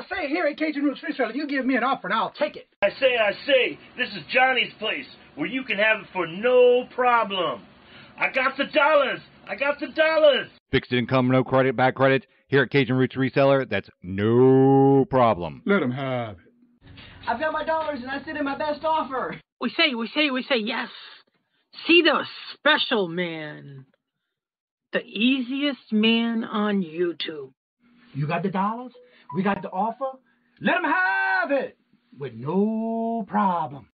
say, here at Kajun Roots Reselling, you give me an offer and I'll take it. I say, this is Johnny's place, where you can have it for no problem. I got the dollars. Fixed income, no credit, bad credit. Here at Kajun Roots Reseller, that's no problem. Let them have it. I've got my dollars and I sit in my best offer. We say yes. See the special man. The easiest man on YouTube. You got the dollars? We got the offer? Let them have it with no problem.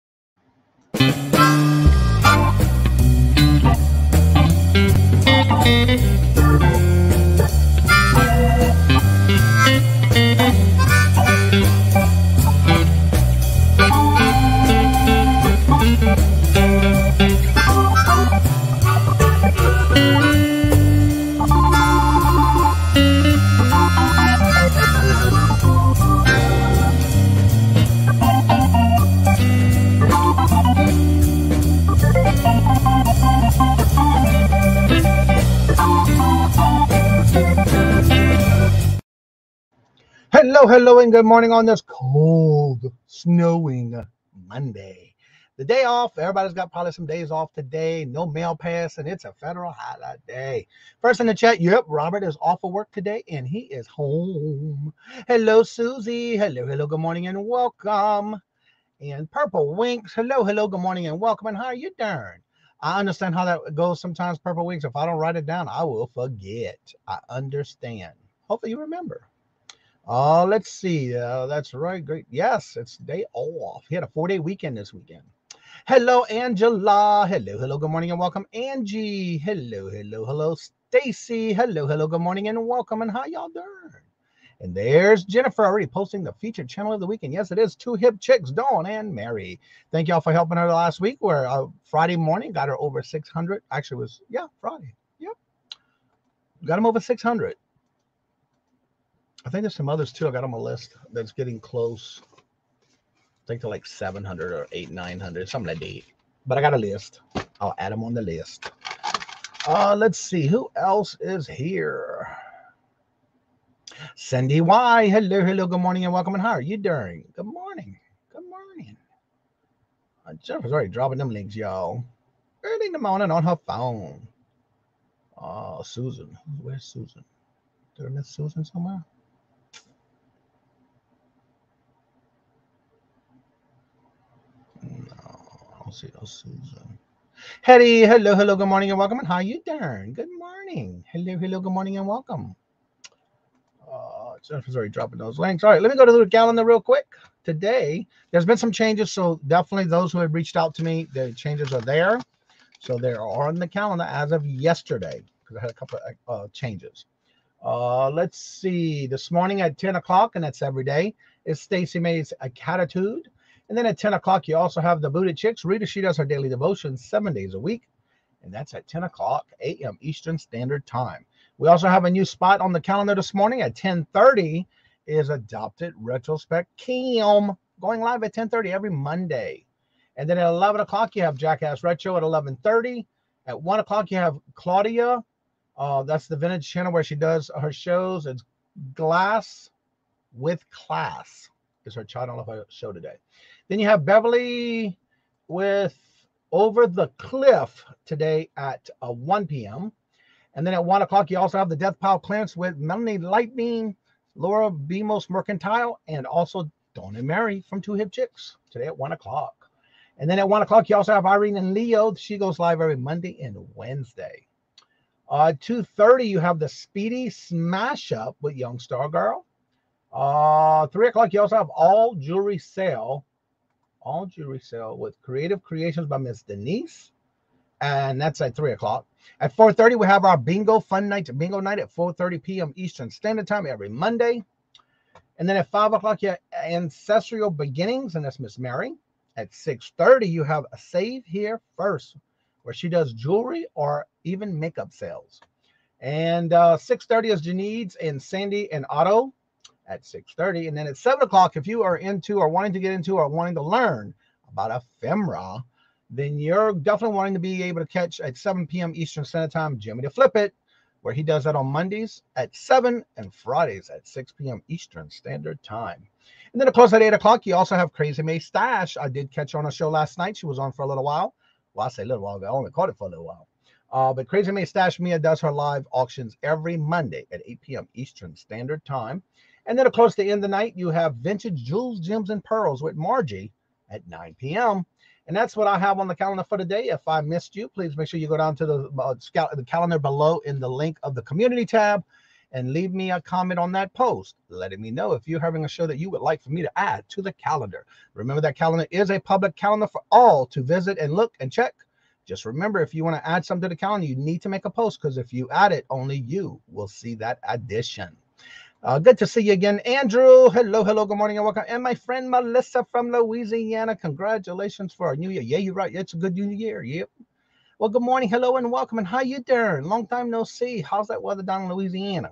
Hello, and good morning on this cold, snowing Monday. The day off. Everybody's got probably some days off today. No mail pass, and it's a federal holiday. First in the chat, yep, Robert is off of work today, and he is home. Hello, Susie. Hello, good morning, and welcome. And Purple Winks. Hello, good morning, and welcome. And how are you doing? I understand how that goes sometimes, Purple Winks. If I don't write it down, I will forget. I understand. Hopefully you remember. Let's see. That's right. Great. Yes, it's day off. He had a 4-day weekend this weekend. Hello, Angela. Hello, good morning and welcome. Angie. Hello, Stacy. Hello, good morning and welcome. And how y'all doing? And there's Jennifer already posting the featured channel of the weekend. Yes, it is Two Hip Chicks, Dawn and Mary. Thank y'all for helping her last week. Where Friday morning got her over 600. Actually, it was Friday. Yep, got him over 600. I think there's some others too. I got on my list that's getting close. I think they're like 700 or 900, something like that. But I got a list. I'll add them on the list. Let's see who else is here. Cindy Y. Hello, good morning and welcome. And how are you doing? Good morning. Jennifer's already dropping them links, y'all. Early in the morning on her phone. Susan. Where's Susan? Did I miss Susan somewhere? No, I don't see no Susan. Hetty, hello, good morning and welcome. And how you doing? Good morning. Hello, good morning and welcome. Jennifer's already dropping those links. All right, let me go to the calendar real quick. Today, there's been some changes, so definitely those who have reached out to me, the changes are there. So they are on the calendar as of yesterday, because I had a couple of changes. Let's see. This morning at 10 o'clock, and that's every day, is Stacy May's A Catitude. And then at 10 o'clock, you also have the Booted Chicks. Rita, she does her daily devotion 7 days a week. And that's at 10 o'clock a.m. Eastern Standard Time. We also have a new spot on the calendar this morning at 10:30 is Adopted Retrospect Kim, going live at 10:30 every Monday. And then at 11 o'clock, you have Jackass Retro at 11:30. At 1 o'clock, you have Claudia. That's the vintage channel where she does her shows. It's Glass with Class is her channel of her show today. Then you have Beverly with Over the Cliff today at 1 p.m. And then at 1 o'clock, you also have the Death Pile Clearance with Melanie Lightning, Laura Bemos Mercantile, and also Dawn and Mary from Two Hip Chicks today at 1 o'clock. And then at 1 o'clock, you also have Irene and Leo. She goes live every Monday and Wednesday. 2:30, you have the Speedy Smash Up with Young Star Girl. 3 o'clock, you also have All Jewelry Sale with Creative Creations by Miss Denise. And that's at 3 o'clock. At 4:30, we have our bingo night at 4:30 p.m. Eastern Standard Time every Monday. And then at 5 o'clock, you have Ancestral Beginnings, and that's Miss Mary. At 6:30, you have a Save Here First, where she does jewelry or even makeup sales. And 6:30 is Janine's and Sandy and Otto at 6:30. And then at 7 o'clock, if you are into or wanting to get into or wanting to learn about ephemera, then you're definitely wanting to be able to catch at 7 p.m. Eastern Standard Time, Jimmy to Flip It, where he does that on Mondays at 7 and Fridays at 6 p.m. Eastern Standard Time. And then, of course, at 8 o'clock, you also have Crazy May Stash. I did catch her on a show last night. She was on for a little while. Well, I say a little while ago. I only caught it for a little while. But Crazy May Stash Mia does her live auctions every Monday at 8 p.m. Eastern Standard Time. And then, of course, the end of the night, you have Vintage Jewels, Gems, and Pearls with Margie at 9 p.m. And that's what I have on the calendar for today. If I missed you, please make sure you go down to the calendar below in the link of the community tab and leave me a comment on that post, letting me know if you're having a show that you would like for me to add to the calendar. Remember that calendar is a public calendar for all to visit and look and check. Just remember, if you want to add something to the calendar, you need to make a post, because if you add it, only you will see that addition. Good to see you again, Andrew. Hello, good morning, and welcome. And my friend Melissa from Louisiana. Congratulations for our new year. Yeah, you're right. It's a good new year. Yep. Well, good morning, hello, and welcome. And how you doing? Long time no see. How's that weather down in Louisiana?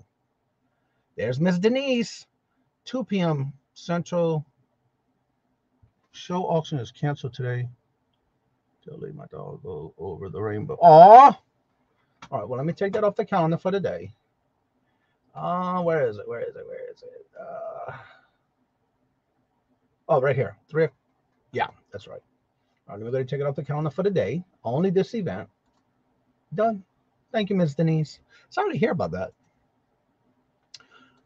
There's Miss Denise. 2 p.m. Central. Show auction is canceled today. Tell my dog go over the rainbow. Aw. All right, well, let me take that off the calendar for today. Where is it? Oh, right here. Yeah, that's right. All right, we're going to take it off the calendar for today. Only this event. Done. Thank you, Ms. Denise. Sorry to hear about that.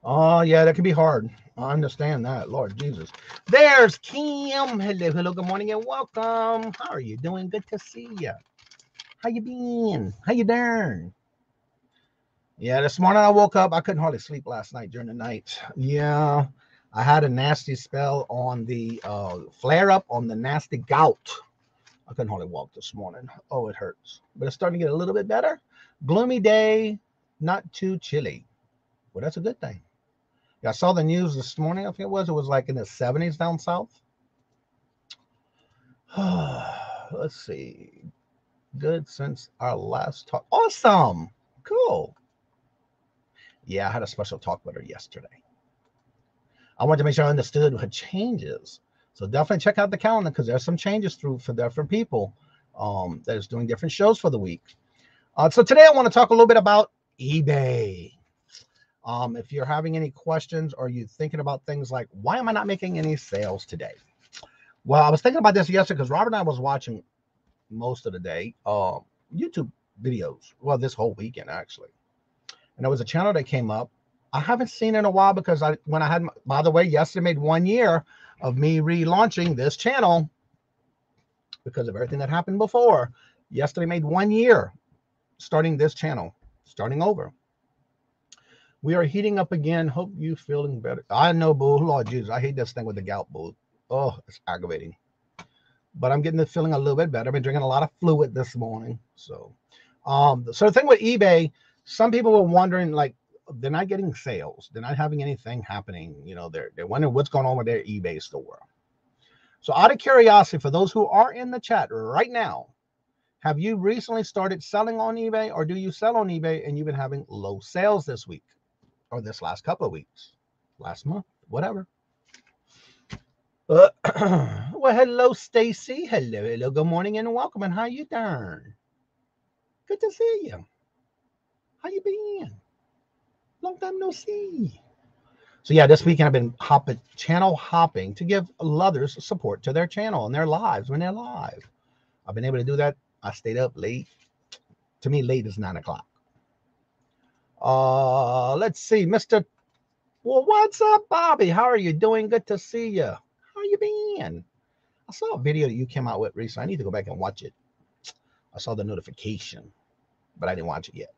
Oh, yeah, that can be hard. I understand that. Lord Jesus. There's Kim. Hello, good morning, and welcome. How are you doing? Good to see you. How you been? How you doing? Yeah, this morning I woke up. I couldn't hardly sleep last night during the night. Yeah, I had a nasty spell on the flare-up on the nasty gout. I couldn't hardly walk this morning. Oh, it hurts. But it's starting to get a little bit better. Gloomy day, not too chilly. Well, that's a good thing. Yeah, I saw the news this morning. I think it was like in the 70s down south. Let's see. Good since our last talk. Awesome. Cool. Yeah, I had a special talk with her yesterday. I wanted to make sure I understood her changes. So definitely check out the calendar, because there's some changes through for different people that is doing different shows for the week. So today I want to talk a little bit about eBay. If you're having any questions, or you're thinking about things like, why am I not making any sales today? Well, I was thinking about this yesterday, because Robert and I was watching most of the day YouTube videos. Well, this whole weekend, actually. And there was a channel that came up. I haven't seen it in a while, because by the way, yesterday made 1 year of me relaunching this channel because of everything that happened before. Yesterday made 1 year starting this channel, starting over. We are heating up again. Hope you feeling better. I know, boo. Lord Jesus, I hate this thing with the gout, boo. Oh, it's aggravating. But I'm getting the feeling a little bit better. I've been drinking a lot of fluid this morning. So the thing with eBay, some people were wondering, like, they're not getting sales. They're not having anything happening. You know, they're wondering what's going on with their eBay store. So out of curiosity, for those who are in the chat right now, have you recently started selling on eBay, or do you sell on eBay and you've been having low sales this week, or this last couple of weeks, last month, whatever? Well, hello, Stacy. Hello, good morning, and welcome. And how you doing? Good to see you. How you been? Long time no see. So yeah, this weekend I've been channel hopping to give others support to their channel and their lives when they're live. I've been able to do that. I stayed up late. To me, late is 9 o'clock. Let's see, Mr. Well, what's up, Bobby? How are you doing? Good to see you. How you been? I saw a video that you came out with recently. I need to go back and watch it. I saw the notification, but I didn't watch it yet.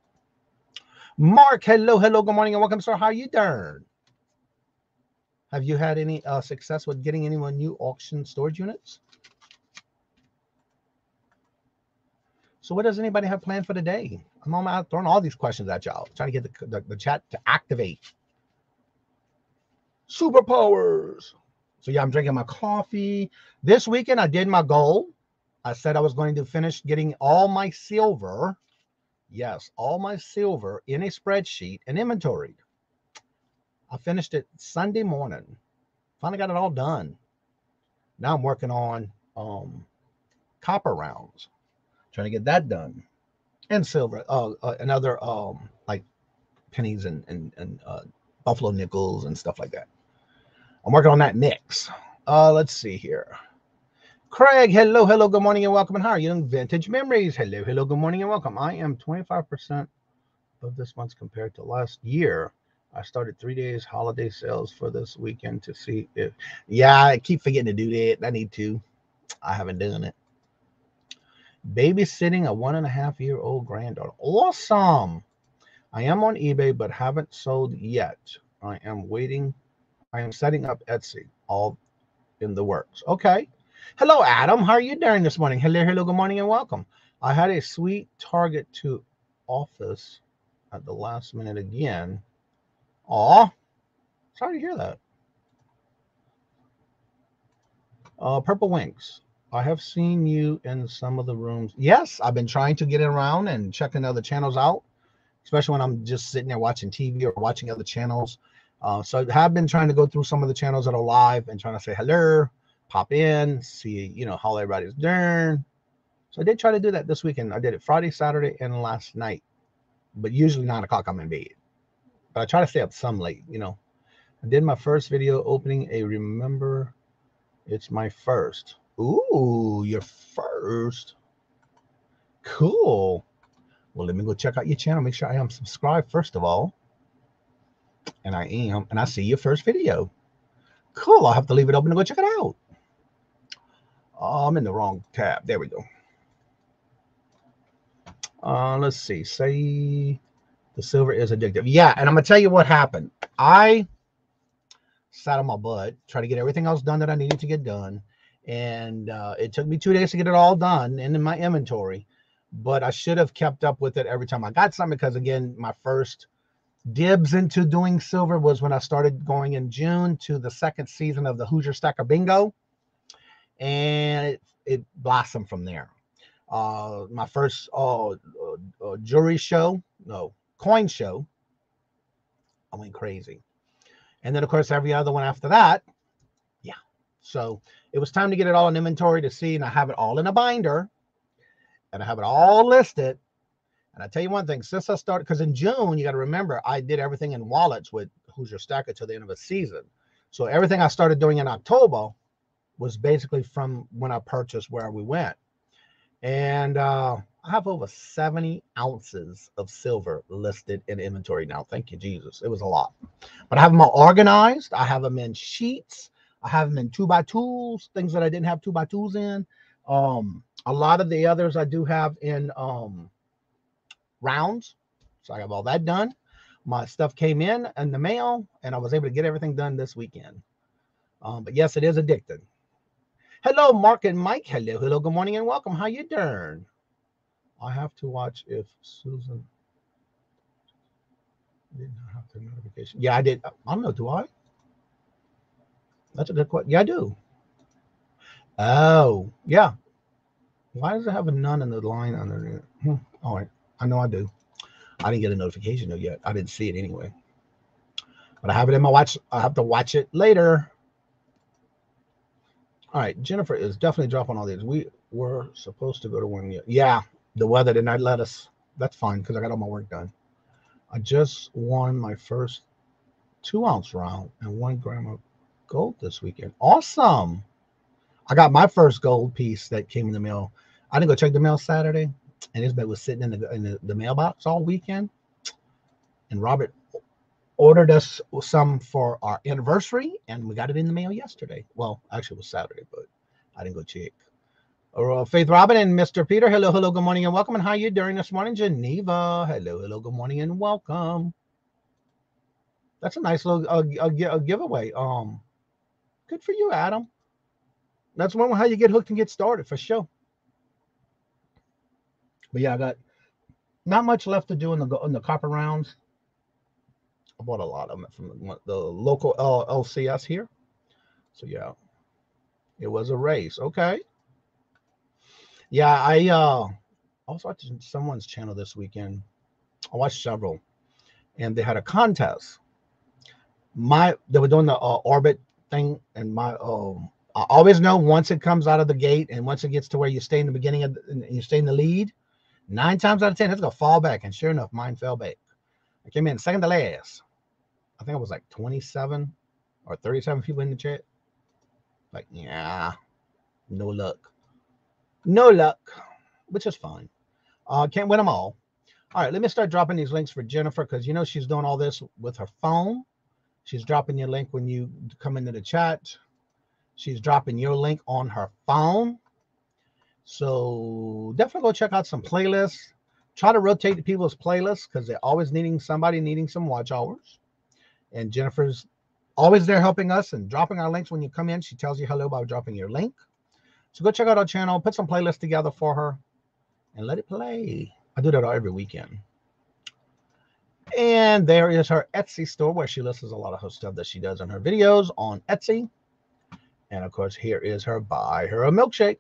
Mark, hello, good morning, and welcome, sir. How you doing? Have you had any success with getting anyone new auction storage units? So what does anybody have planned for today? I'm out throwing all these questions at y'all, trying to get the chat to activate. Superpowers. So yeah, I'm drinking my coffee. This weekend I did my goal. I said I was going to finish getting all my silver. Yes, all my silver in a spreadsheet and inventoried. I finished it Sunday morning. Finally got it all done. Now I'm working on copper rounds, trying to get that done, and silver. Another like pennies and buffalo nickels and stuff like that. I'm working on that mix. Let's see here. Craig, hello, good morning and welcome. And how are you? Vintage Memories, hello, good morning and welcome. I am 25% of this month compared to last year. I started 3 days holiday sales for this weekend to see if, yeah, I keep forgetting to do that. I need to. I haven't done it. Babysitting a 1.5-year-old granddaughter. Awesome. I am on eBay, but haven't sold yet. I am waiting. I am setting up Etsy, all in the works. Okay. Hello, Adam. How are you doing this morning? Hello, good morning and welcome. I had a sweet target to office at the last minute again. Aw, sorry to hear that. Purple Wings. I have seen you in some of the rooms. Yes, I've been trying to get around and checking other channels out, especially when I'm just sitting there watching TV or watching other channels. So I have been trying to go through some of the channels that are live and trying to say hello, pop in, see, how everybody's doing. So I did try to do that this weekend. I did it Friday, Saturday, and last night. But usually 9 o'clock I'm in bed. But I try to stay up some late, I did my first video opening a remember. It's my first. Ooh, your first. Cool. Well, let me go check out your channel. Make sure I am subscribed first of all. And I am. And I see your first video. Cool. I'll have to leave it open to go check it out. I'm in the wrong tab. There we go. Let's see. Say the silver is addictive. Yeah, and I'm going to tell you what happened. I sat on my butt, tried to get everything else done that I needed to get done. And it took me 2 days to get it all done and in my inventory. But I should have kept up with it every time I got something because, again, my first dibs into doing silver was when I started going in June to the second season of the Hoosier Stacker Bingo. And it blossomed from there. My first jewelry show, no, coin show, I went crazy. And then, of course, every other one after that, yeah. So it was time to get it all in inventory to see, and I have it all in a binder, and I have it all listed. And I tell you one thing, since I started, because in June, you got to remember, I did everything in wallets with Hoosier Stacker till the end of the season. So everything I started doing in October was basically from when I purchased where we went. And I have over 70 ounces of silver listed in inventory now. Thank you, Jesus. It was a lot. But I have them all organized. I have them in sheets. I have them in 2x2s, things that I didn't have 2x2s in. A lot of the others I do have in rounds. So I have all that done. My stuff came in the mail, and I was able to get everything done this weekend. But yes, it is addicting. Hello, Mark and Mike. Hello, good morning and welcome. How you doing? I have to watch if Susan did not have the notification. Yeah, I did. I don't know, do I? That's a good question. Yeah, I do. Oh, yeah. Why does it have a none in the line under it? All right. I know I do. I didn't get a notification though yet. I didn't see it anyway. But I have it in my watch. I have to watch it later. All right, Jennifer is definitely dropping all these. We were supposed to go to one year. Yeah, the weather did not let us. That's fine because I got all my work done. I just won my first 2-ounce round and 1 gram of gold this weekend. Awesome. I got my first gold piece that came in the mail. I didn't go check the mail Saturday, and this bag was sitting in the mailbox all weekend. And Robert ordered us some for our anniversary, and we got it in the mail yesterday. Well, actually it was Saturday, but I didn't go check. Faith Robin and Mr. Peter, hello, good morning and welcome. And how are you doing this morning? Geneva, hello, good morning and welcome. That's a nice little a giveaway. Good for you, Adam. That's one how you get hooked and get started for sure. But yeah, I got not much left to do in the copper rounds. I bought a lot of them from the local LCS here. So yeah, it was a race. Okay. Yeah, I also watched someone's channel this weekend. I watched several, and they had a contest. They were doing the orbit thing, and I always know once it comes out of the gate and once it gets to where you stay in the beginning and you stay in the lead, 9 times out of 10 it's gonna fall back, and sure enough, mine fell back. I came in second to last. I think it was like 27 or 37 people in the chat. Like, yeah, no luck. No luck, which is fine. Can't win them all. All right, let me start dropping these links for Jennifer because you know she's doing all this with her phone. She's dropping your link when you come into the chat. She's dropping your link on her phone. So definitely go check out some playlists. Try to rotate the people's playlists because they're always needing somebody needing some watch hours. And Jennifer's always there helping us and dropping our links when you come in. She tells you hello by dropping your link. So go check out our channel, put some playlists together for her, and let it play. I do that every weekend. And there is her Etsy store where she lists a lot of her stuff that she does in her videos on Etsy. And of course, here is her buy her a milkshake.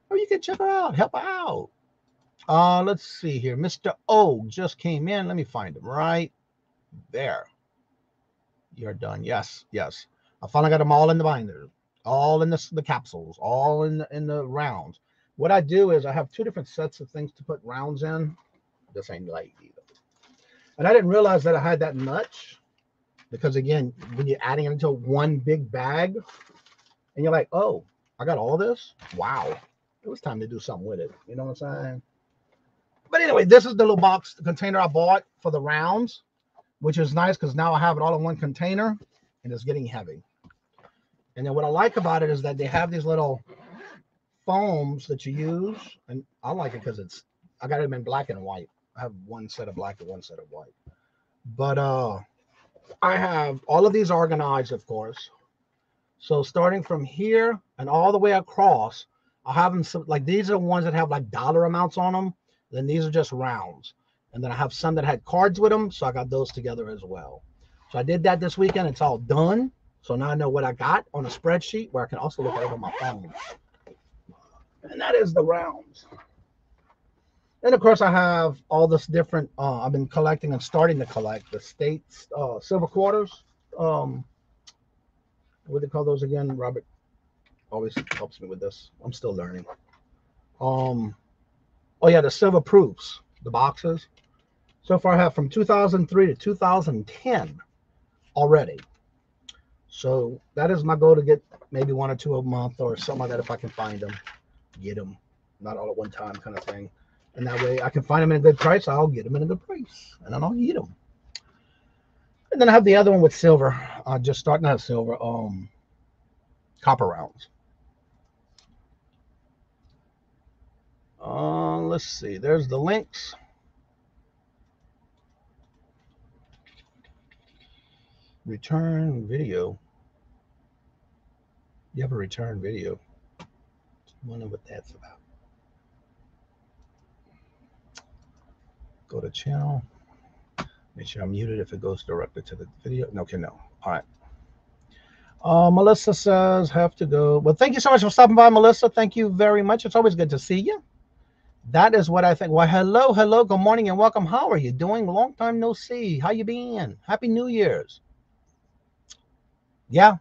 Or you can check her out, help her out. Let's see here. Mr. O just came in. Let me find him right there. You're done. Yes, yes. I finally got them all in the binder, all in the capsules, all in the rounds. What I do is I have two different sets of things to put rounds in. This ain't light either. And I didn't realize that I had that much because, again, when you're adding it into one big bag and you're like, oh, I got all this? Wow. It was time to do something with it. You know what I'm saying? But anyway, this is the little box, the container I bought for the rounds, which is nice because now I have it all in one container and it's getting heavy. And then what I like about it is that they have these little foams that you use. And I like it because I got them in black and white. I have one set of black and one set of white. But I have all of these organized, of course. So starting from here and all the way across, I have them like these are the ones that have like dollar amounts on them. Then these are just rounds. And then I have some that had cards with them. So I got those together as well. So I did that this weekend. It's all done. So now I know what I got on a spreadsheet where I can also look at it on my phone. And that is the rounds. And of course, I have all this different, I've been collecting and starting to collect the states, silver quarters. What do they call those again? Robert always helps me with this. I'm still learning. Oh yeah, the silver proofs, the boxes. So far I have from 2003 to 2010 already. So that is my goal, to get maybe one or two a month or something like that if I can find them. Get them. Not all at one time kind of thing. And that way I can find them in a good price. I'll get them in a good price. And then I'll eat them. And then I have the other one with silver. Just starting out silver. Copper rounds. Let's see. There's the links. Return video. You have a return video. I wonder what that's about. Go to channel. Make sure I'm muted if it goes directly to the video. No, okay, no. All right. Melissa says, have to go. Well, thank you so much for stopping by, Melissa. Thank you very much. It's always good to see you. That is what I think. Well, hello, hello. Good morning and welcome. How are you doing? Long time no see. How you been? Happy New Year's. Yeah.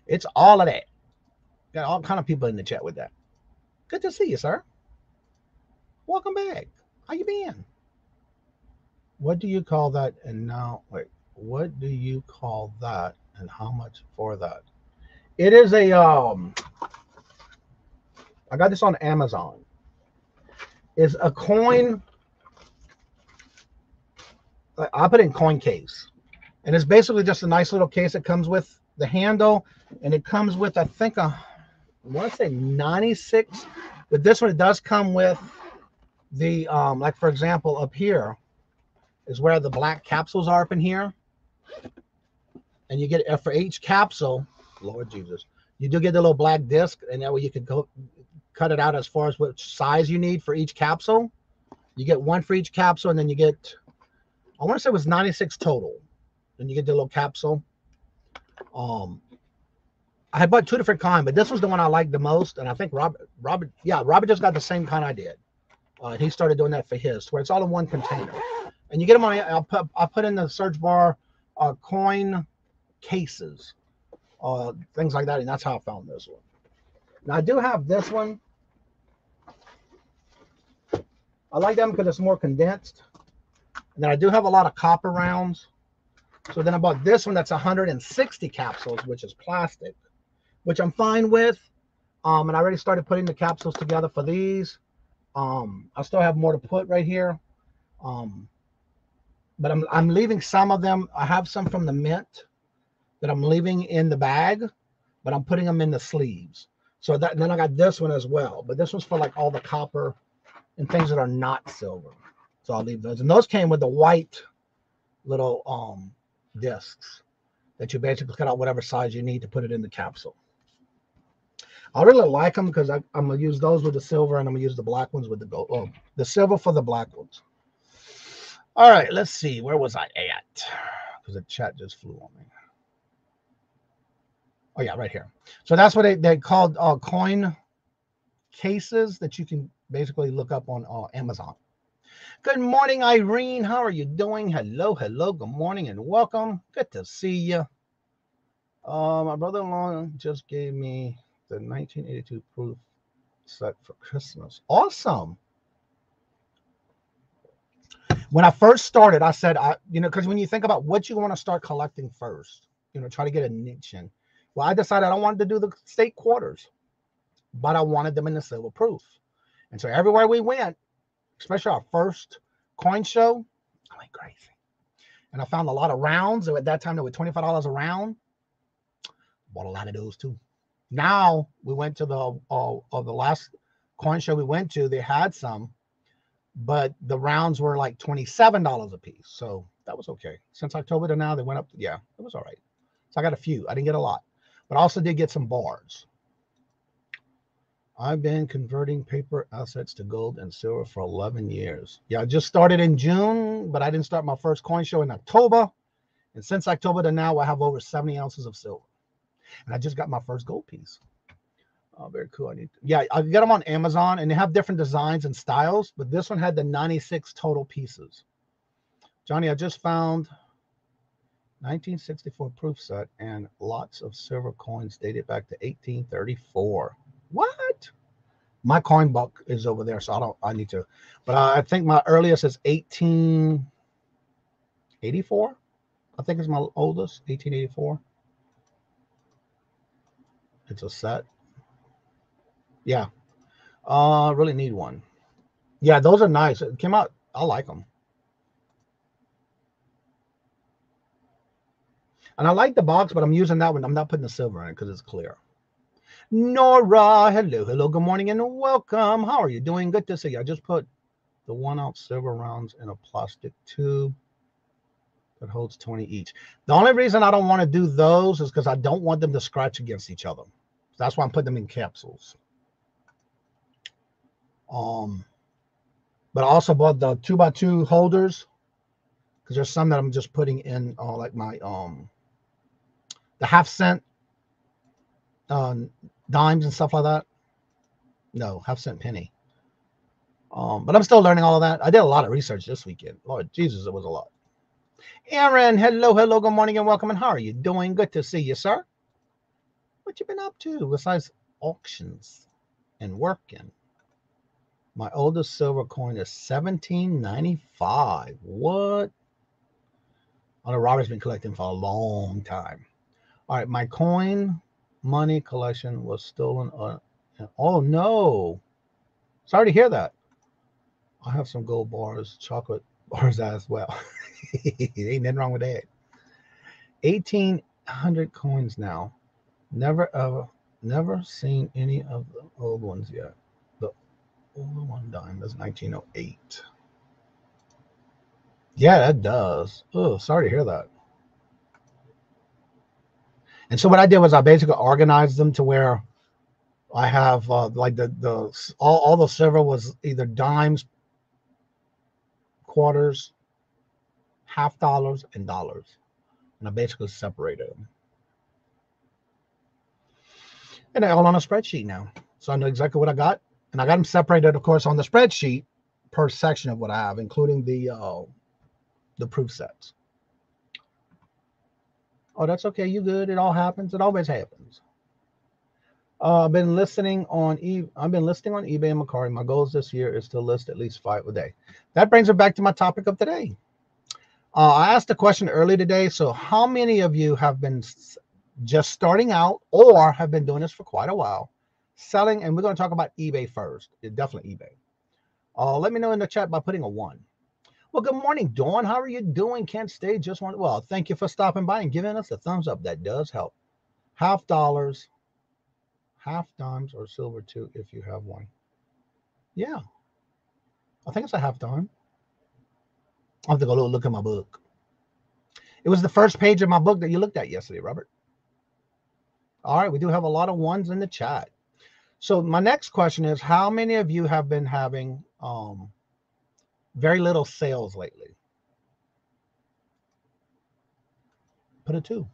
It's all of that. Got all kind of people in the chat with that. Good to see you, sir. Welcome back. How you been? What do you call that? And now, wait, what do you call that? And how much for that? It is a, I got this on Amazon. It's a coin. I put it in coin case. And it's basically just a nice little case that comes with the handle. And it comes with, I think, I want to say 96. But this one, it does come with the, like, for example, up here is where the black capsules are up in here. And you get, for each capsule, Lord Jesus, you do get the little black disc. And that way you can go cut it out as far as which size you need for each capsule. You get one for each capsule. And then you get, I want to say it was 96 total. Then you get the little capsule. I had bought two different kinds, but this was the one I liked the most. And I think Robert just got the same kind I did. He started doing that for his, where it's all in one container. And you get them on, I'll put in the search bar, coin cases, things like that. And that's how I found this one. Now I do have this one. I like them because it's more condensed. And then I do have a lot of copper rounds. So then I bought this one that's 160 capsules, which is plastic, which I'm fine with. And I already started putting the capsules together for these. I still have more to put right here. But I'm leaving some of them. I have some from the mint that I'm leaving in the bag, but I'm putting them in the sleeves. So that, and then I got this one as well. But this one's for like all the copper and things that are not silver. So I'll leave those. And those came with the white little discs that you basically cut out whatever size you need to put it in the capsule. I really like them because I'm going to use those with the silver, and I'm going to use the black ones with the gold. Oh, the silver for the black ones. All right, let's see. Where was I at? Because the chat just flew on me. Oh, yeah, right here. So that's what they called coin cases that you can basically look up on Amazon. Good morning, Irene. How are you doing? Hello, hello. Good morning and welcome. Good to see you. My brother-in-law just gave me the 1982 proof set for Christmas. Awesome. When I first started, I said, because when you think about what you want to start collecting first, try to get a niche in. Well, I decided I wanted to do the state quarters, but I wanted them in the silver proof. And so everywhere we went, especially our first coin show, I went crazy. And I found a lot of rounds. At that time, they were $25 a round. Bought a lot of those too. Now we went to the last coin show we went to. They had some, but the rounds were like $27 a piece. So that was okay. Since October to now, they went up. Yeah, it was all right. So I got a few. I didn't get a lot, but I also did get some bars. I've been converting paper assets to gold and silver for 11 years. Yeah, I just started in June, but I didn't start my first coin show in October. And since October to now, I have over 70 ounces of silver. And I just got my first gold piece. Oh, very cool. I get them on Amazon, and they have different designs and styles, but this one had the 96 total pieces. Johnny, I just found 1964 proof set and lots of silver coins dated back to 1834. What? My coin book is over there, so I need to. But I think my earliest is 1884. I think it's my oldest, 1884. It's a set. Yeah. Really need one. Yeah, those are nice. It came out. I like them. And I like the box, but I'm using that one. I'm not putting the silver in it because it's clear. Nora, hello, hello, good morning and welcome. How are you doing? Good to see you. I just put the 1 ounce silver rounds in a plastic tube that holds 20 each. The only reason I don't want to do those is because I don't want them to scratch against each other. That's why I'm putting them in capsules. But I also bought the 2x2 holders because there's some that I'm just putting in like my the half-cent dimes and stuff like that. No, half-cent penny. But I'm still learning all of that. I did a lot of research this weekend. Lord Jesus, it was a lot. Aaron, hello, hello, good morning and welcome. And how are you doing? Good to see you, sir. What you been up to besides auctions and working? My oldest silver coin is $17.95. What? I know Robert's been collecting for a long time. All right, my coin money collection was stolen. Oh no! Sorry to hear that. I have some gold bars, chocolate bars as well. Ain't nothing wrong with that. 1,800 coins now. Never seen any of the old ones yet. The old one dime is 1908. Yeah, that does. Oh, sorry to hear that. And so what I did was I basically organized them to where I have like all the silver was either dimes, quarters, half dollars, and dollars. And I basically separated them. And they're all on a spreadsheet now. So I know exactly what I got. And I got them separated, of course, on the spreadsheet per section of what I have, including the proof sets. Oh, that's okay. You good. It all happens. It always happens. I've been listing on eBay and Mercari. My goals this year is to list at least 5 a day. That brings it back to my topic of today. I asked a question earlier today. So how many of you have been just starting out or have been doing this for quite a while, selling? And we're going to talk about eBay first. Definitely eBay. Let me know in the chat by putting a 1. Well, good morning, Dawn. How are you doing? Can't stay. Just want. Well, thank you for stopping by and giving us a thumbs up. That does help. Half dollars, half dimes, or silver too if you have one. Yeah, I think it's a half dime. I'll have to go look at my book. It was the first page of my book that you looked at yesterday, Robert. All right, we do have a lot of ones in the chat. So my next question is, how many of you have been having very little sales lately? Put a 2.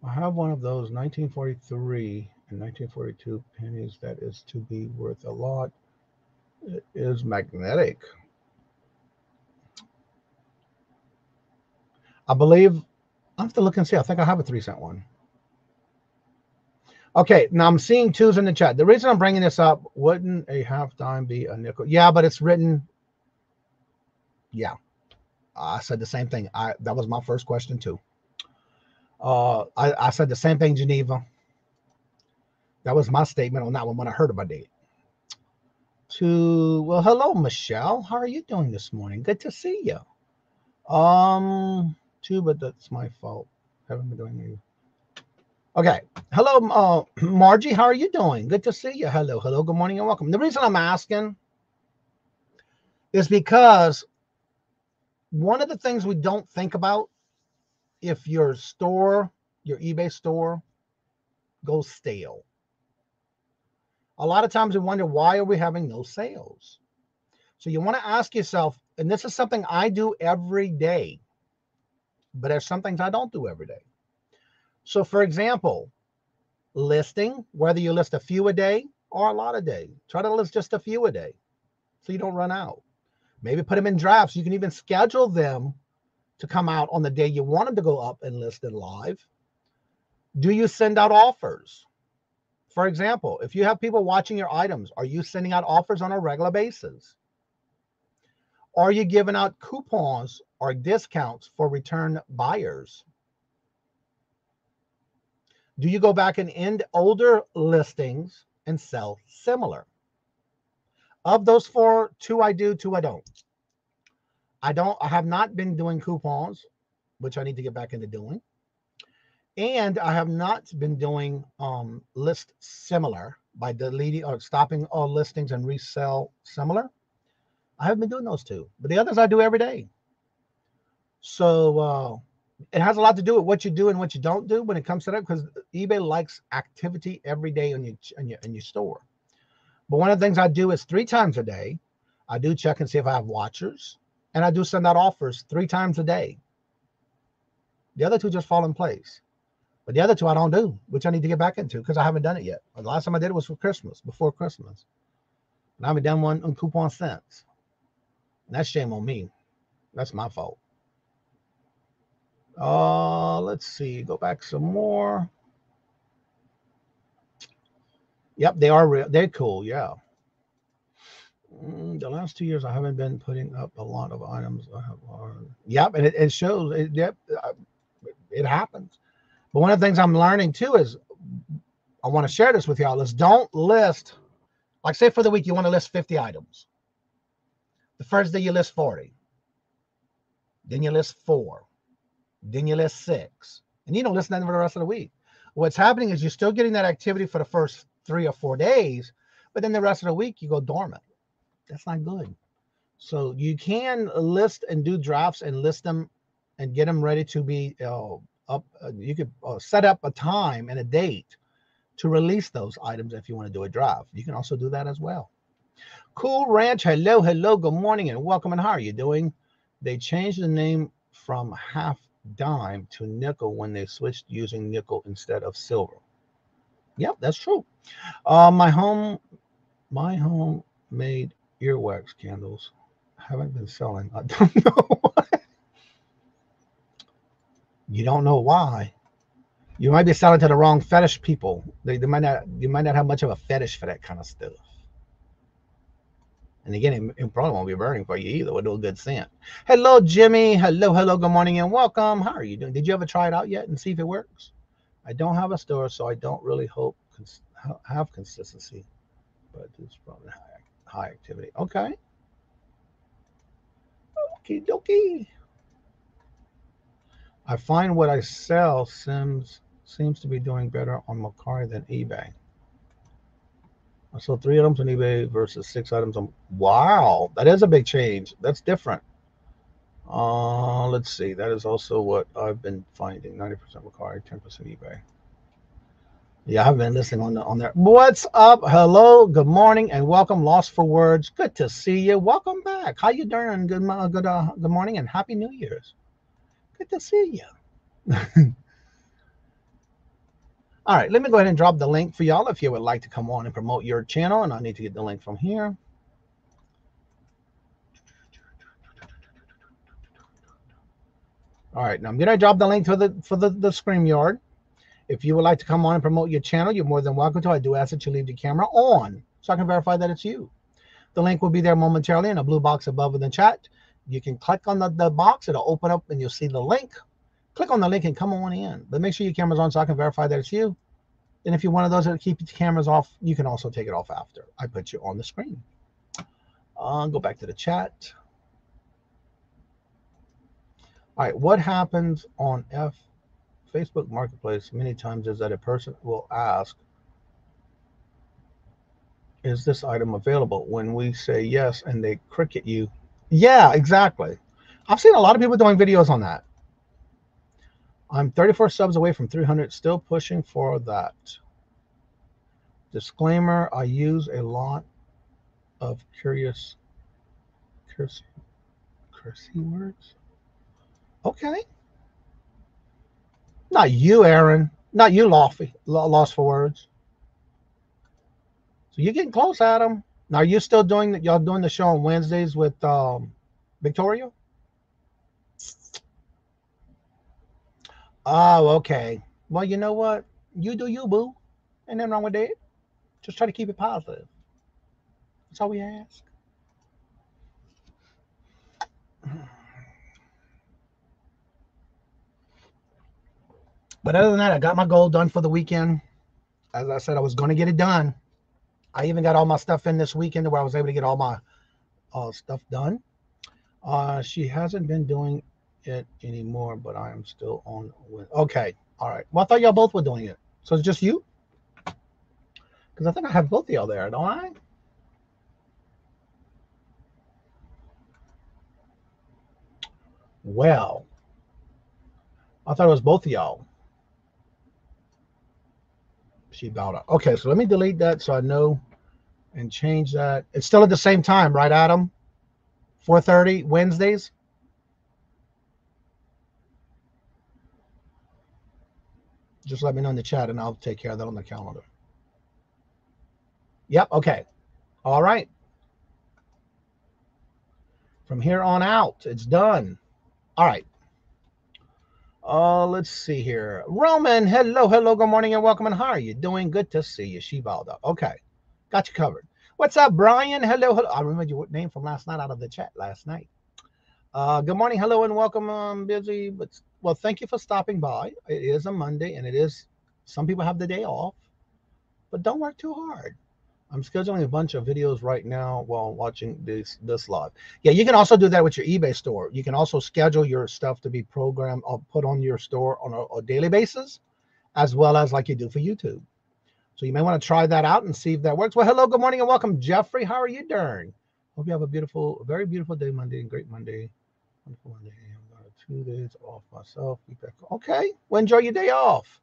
I have one of those 1943 and 1942 pennies that is to be worth a lot. It is magnetic. I believe, I have to look and see. I think I have a 3-cent one. Okay, now I'm seeing 2s in the chat. The reason I'm bringing this up, wouldn't a half dime be a nickel? Yeah, but it's written. Yeah, I said the same thing. That was my first question too. I said the same thing, Geneva. That was my statement on that one when I heard about it. Well, hello, Michelle. How are you doing this morning? Good to see you. 2, but that's my fault. Haven't been doing anything. Okay. Hello, Margie. How are you doing? Good to see you. Hello. Good morning and welcome. The reason I'm asking is because one of the things we don't think about, if your store, your eBay store, goes stale, a lot of times we wonder, why are we having no sales? So you want to ask yourself, and this is something I do every day, but there's some things I don't do every day. So for example, listing, whether you list a few a day or a lot a day, try to list just a few a day so you don't run out. Maybe put them in drafts. You can even schedule them to come out on the day you want them to go up and list it live. Do you send out offers? For example, if you have people watching your items, are you sending out offers on a regular basis? Are you giving out coupons or discounts for return buyers? Do you go back and end older listings and sell similar? Of those 4, 2 I do, 2 I don't. I have not been doing coupons, which I need to get back into doing. And I have not been doing list similar by deleting or stopping all listings and resell similar. I haven't been doing those 2, but the others I do every day. So it has a lot to do with what you do and what you don't do when it comes to that, because eBay likes activity every day in your store. But one of the things I do is 3 times a day, I do check and see if I have watchers, and I do send out offers 3 times a day. The other 2 just fall in place. But the other 2 I don't do, which I need to get back into because I haven't done it yet. The last time I did it was for Christmas, before Christmas. And I haven't done one on coupon since. And that's shame on me. That's my fault. Let's see. Go back some more. Yep, they are real. They're cool. Yeah. The last 2 years, I haven't been putting up a lot of items. Yep, and it shows. It happens. But one of the things I'm learning too is, I want to share this with y'all, is don't list, like say for the week, you want to list 50 items. The first day you list 40. Then you list 4. Then you list 6. And you don't list nothing for the rest of the week. What's happening is you're still getting that activity for the first 3 or 4 days, but then the rest of the week you go dormant. That's not good. So you can list and do drafts and list them and get them ready to be up. You could set up a time and a date to release those items if you want to do a draft. You can also do that as well. Cool Ranch, hello, good morning and welcome. And how are you doing? They changed the name from half dime to nickel when they switched using nickel instead of silver. Yep, that's true. My homemade earwax candles haven't been selling. I don't know why. You don't know why. You might be selling to the wrong fetish people. You might not have much of a fetish for that kind of stuff. And again, it probably won't be burning for you either. It'll do a good scent. Hello, Jimmy. Hello. Good morning and welcome. How are you doing? Did you ever try it out yet and see if it works? I don't have a store, so I don't really have consistency. But it's probably high activity. Okay. Okie dokie. I find what I sell seems to be doing better on Mercari than eBay. I sold 3 items on eBay versus 6 items on. Wow, that is a big change. That's different. Let's see. That is also what I've been finding. 90% Mercari, 10% eBay. Yeah, I haven't been listening on there. What's up? Hello, good morning, and welcome. Lost for Words. Good to see you. Welcome back. How you doing? Good morning, and Happy New Year's. Good to see you. All right, let me go ahead and drop the link for y'all if you would like to come on and promote your channel, and I need to get the link from here. All right, now I'm going to drop the link for the StreamYard. If you would like to come on and promote your channel, you're more than welcome to. I do ask that you leave the camera on so I can verify that it's you. The link will be there momentarily in a blue box above in the chat. You can click on the box. It'll open up and you'll see the link. Click on the link and come on in. But make sure your camera's on so I can verify that it's you. And if you're one of those that keep your cameras off, you can also take it off after I put you on the screen. Go back to the chat. All right, what happens on Facebook Marketplace many times is that a person will ask, is this item available? When we say yes and they cricket you. Yeah, exactly. I've seen a lot of people doing videos on that. I'm 34 subs away from 300, still pushing for that. Disclaimer, I use a lot of cursey words. Okay. Not you, Aaron. Not you, Lost for Words. So you're getting close, Adam. Now, are you still doing y'all doing the show on Wednesdays with Victoria? Oh, okay. Well, you know what? You do you, boo. Ain't nothing wrong with that. Just try to keep it positive. That's all we ask. But other than that, I got my goal done for the weekend. As I said, I was going to get it done. I even got all my stuff in this weekend where I was able to get all my stuff done. She hasn't been doing it anymore, but I am still on with. Okay. All right. Well, I thought y'all both were doing it. So it's just you? Because I think I have both of y'all there, don't I? Well, I thought it was both of y'all. She bowed out. Okay, so let me delete that so I know and change that. It's still at the same time, right, Adam? 4:30 Wednesdays? Just let me know in the chat and I'll take care of that on the calendar. Yep, okay. All right. From here on out, it's done. All right. Let's see here. Roman, hello, good morning and welcome. And how are you doing? Good to see you. She bowed up. Okay. Got you covered. What's up, Brian? Hello. I remember your name from last night out of the chat last night. Good morning. Hello and welcome. I'm busy, but well, thank you for stopping by. It is a Monday and it is, some people have the day off, but don't work too hard. I'm scheduling a bunch of videos right now while watching this live. Yeah, you can also do that with your eBay store. You can also schedule your stuff to be programmed or put on your store on a daily basis, as well as like you do for YouTube. So you may want to try that out and see if that works. Well, hello, good morning, and welcome, Jeffrey. How are you doing? Hope you have a beautiful, very beautiful day Monday, and great Monday. Wonderful Monday. I'm going 2 days off myself. Okay, well, enjoy your day off.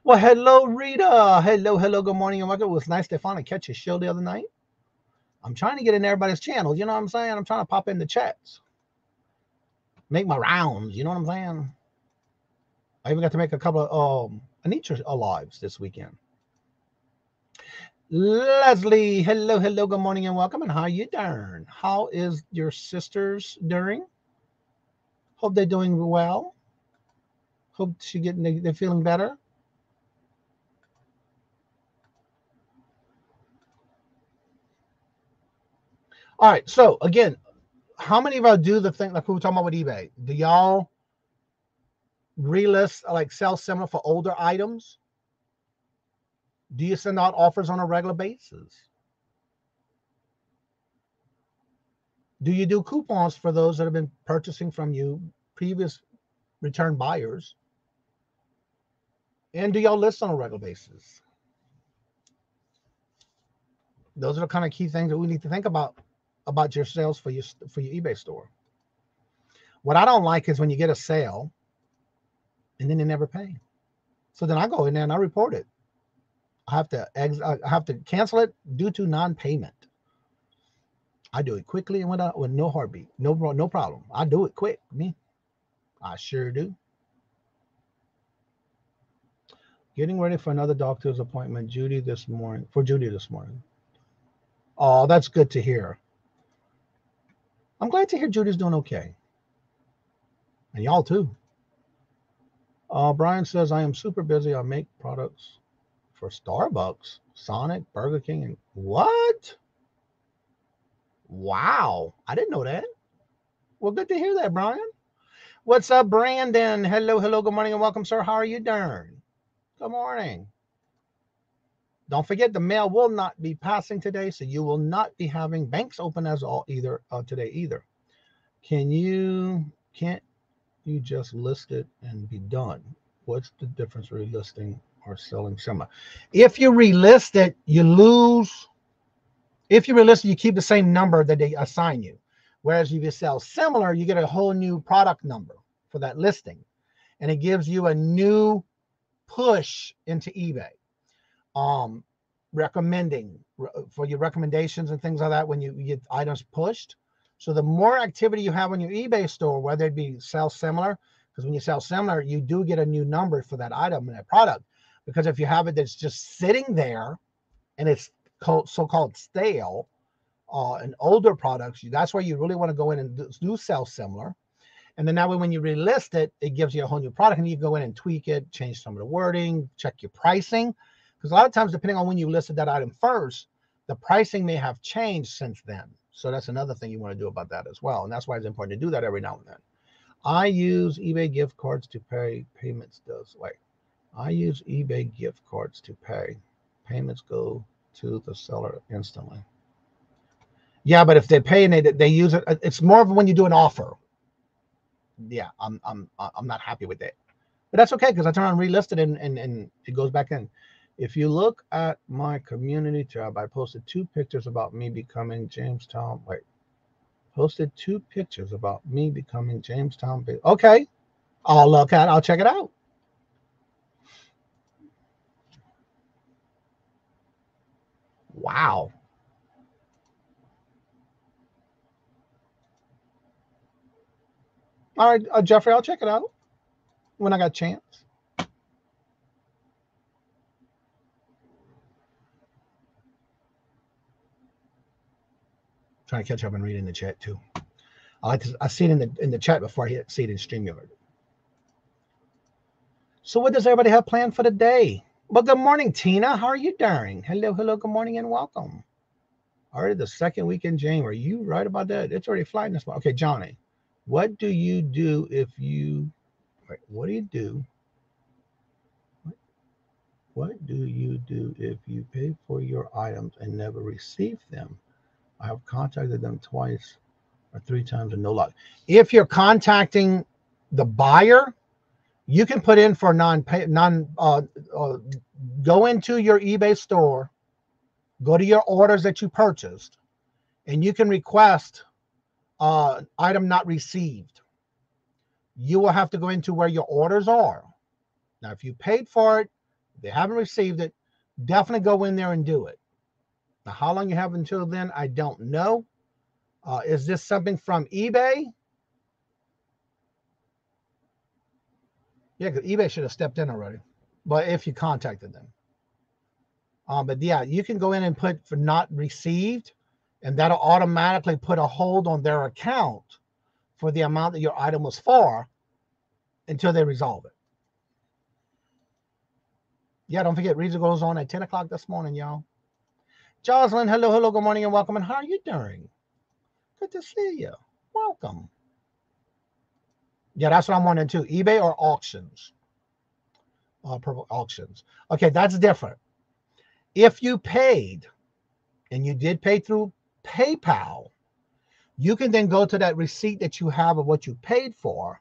Well, hello, Rita. Hello, good morning and welcome. It was nice to finally catch your show the other night. I'm trying to get in everybody's channels, you know what I'm saying? I'm trying to pop in the chats. Make my rounds, you know what I'm saying? I even got to make a couple of Anitra lives this weekend. Leslie, hello, good morning and welcome. And how you doing? How is your sisters doing? Hope they're doing well. Hope they're feeling better. All right. So again, how many of y'all do the thing like we were talking about with eBay? Do y'all relist, like sell similar for older items? Do you send out offers on a regular basis? Do you do coupons for those that have been purchasing from you, previous return buyers? And do y'all list on a regular basis? Those are the kind of key things that we need to think about your sales for your eBay store. What I don't like is when you get a sale and then they never pay. So then I go in there and I report it. I have to cancel it due to non-payment. I do it quickly and with no heartbeat, no problem. I do it quick. Me, I sure do. Getting ready for another doctor's appointment, Judy this morning. Oh, that's good to hear. I'm glad to hear Judy's doing okay. And y'all too. Brian says, I am super busy. I make products for Starbucks, Sonic, Burger King, and what? Wow. I didn't know that. Well, good to hear that, Brian. What's up, Brandon? Hello, good morning, and welcome, sir. How are you doing? Good morning. Don't forget, the mail will not be passing today, so you will not be having banks open as all today either. Can't you just list it and be done? What's the difference between listing or selling similar? If you relist it, you lose. If you relist it, you keep the same number that they assign you. Whereas if you sell similar, you get a whole new product number for that listing. And it gives you a new push into eBay. Recommending for your recommendations and things like that when you get items pushed. So the more activity you have on your eBay store, whether it be sell similar, because when you sell similar, you do get a new number for that item and that product. Because if you have it that's just sitting there and it's so-called stale and older products, that's where you really want to go in and do sell similar. And then that way, when you relist it, it gives you a whole new product, and you go in and tweak it, change some of the wording, check your pricing. Because a lot of times, depending on when you listed that item first, the pricing may have changed since then. So that's another thing you want to do about that as well. And that's why it's important to do that every now and then. I use eBay gift cards to pay. Payments I use eBay gift cards to pay. Payments go to the seller instantly. Yeah, but if they pay and they use it, it's more of when you do an offer. Yeah, I'm not happy with that. But that's okay, because I turn on relist it and it goes back in. If you look at my community tab, I posted 2 pictures about me becoming Jamestown. Posted 2 pictures about me becoming Jamestown. Okay, I'll check it out. Wow. All right, Jeffrey, I'll check it out when I got a chance. Trying to catch up and read in the chat too. I see it in the chat before I see it in StreamYard. So what does everybody have planned for the day? Well, good morning, Tina. How are you doing? Hello, good morning, and welcome. Already the second week in January. You right about that? It's already flying this month. Okay, Johnny, what do you do if you? What do you do? What do you do if you pay for your items and never receive them? I have contacted them twice or 3 times and no luck. If you're contacting the buyer, you can put in for go into your eBay store, go to your orders that you purchased, and you can request item not received. You will have to go into where your orders are. Now, if you paid for it, they haven't received it, definitely go in there and do it. Now, how long you have until then, I don't know. Is this something from eBay? Yeah, because eBay should have stepped in already. But if you contacted them. But yeah, you can go in and put for not received, and that'll automatically put a hold on their account for the amount that your item was for until they resolve it. Yeah, don't forget, Reason goes on at 10 o'clock this morning, y'all. Jocelyn, hello, good morning, and welcome. And how are you doing? Good to see you. Welcome. Yeah, that's what I'm wanting too. eBay or auctions? Purple auctions. Okay, that's different. If you paid, and you did pay through PayPal, you can then go to that receipt that you have of what you paid for,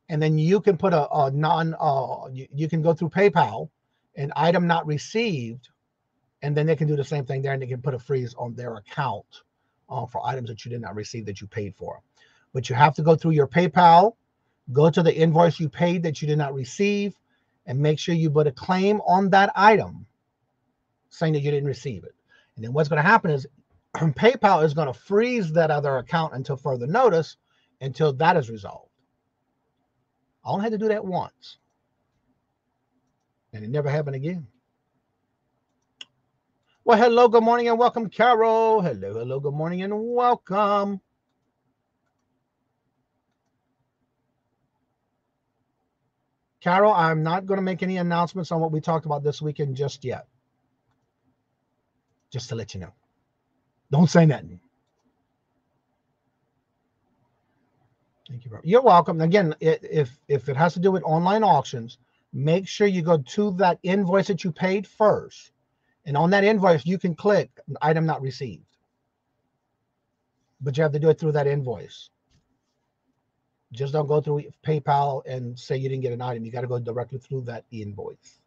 and then you can put you can go through PayPal, an item not received, and then they can do the same thing there, and they can put a freeze on their account for items that you did not receive that you paid for. But you have to go through your PayPal, go to the invoice you paid that you did not receive, and make sure you put a claim on that item saying that you didn't receive it. And then what's going to happen is PayPal is going to freeze that other account until further notice, until that is resolved. I only had to do that once, and it never happened again. Well, hello, good morning, and welcome, Carol. Hello, good morning, and welcome. Carol, I'm not going to make any announcements on what we talked about this weekend just yet. Just to let you know. Don't say nothing. Thank you, bro. You're welcome. Again, if it has to do with online auctions, make sure you go to that invoice that you paid first. And on that invoice, you can click item not received. But you have to do it through that invoice. Just don't go through PayPal and say you didn't get an item. You got to go directly through that invoice.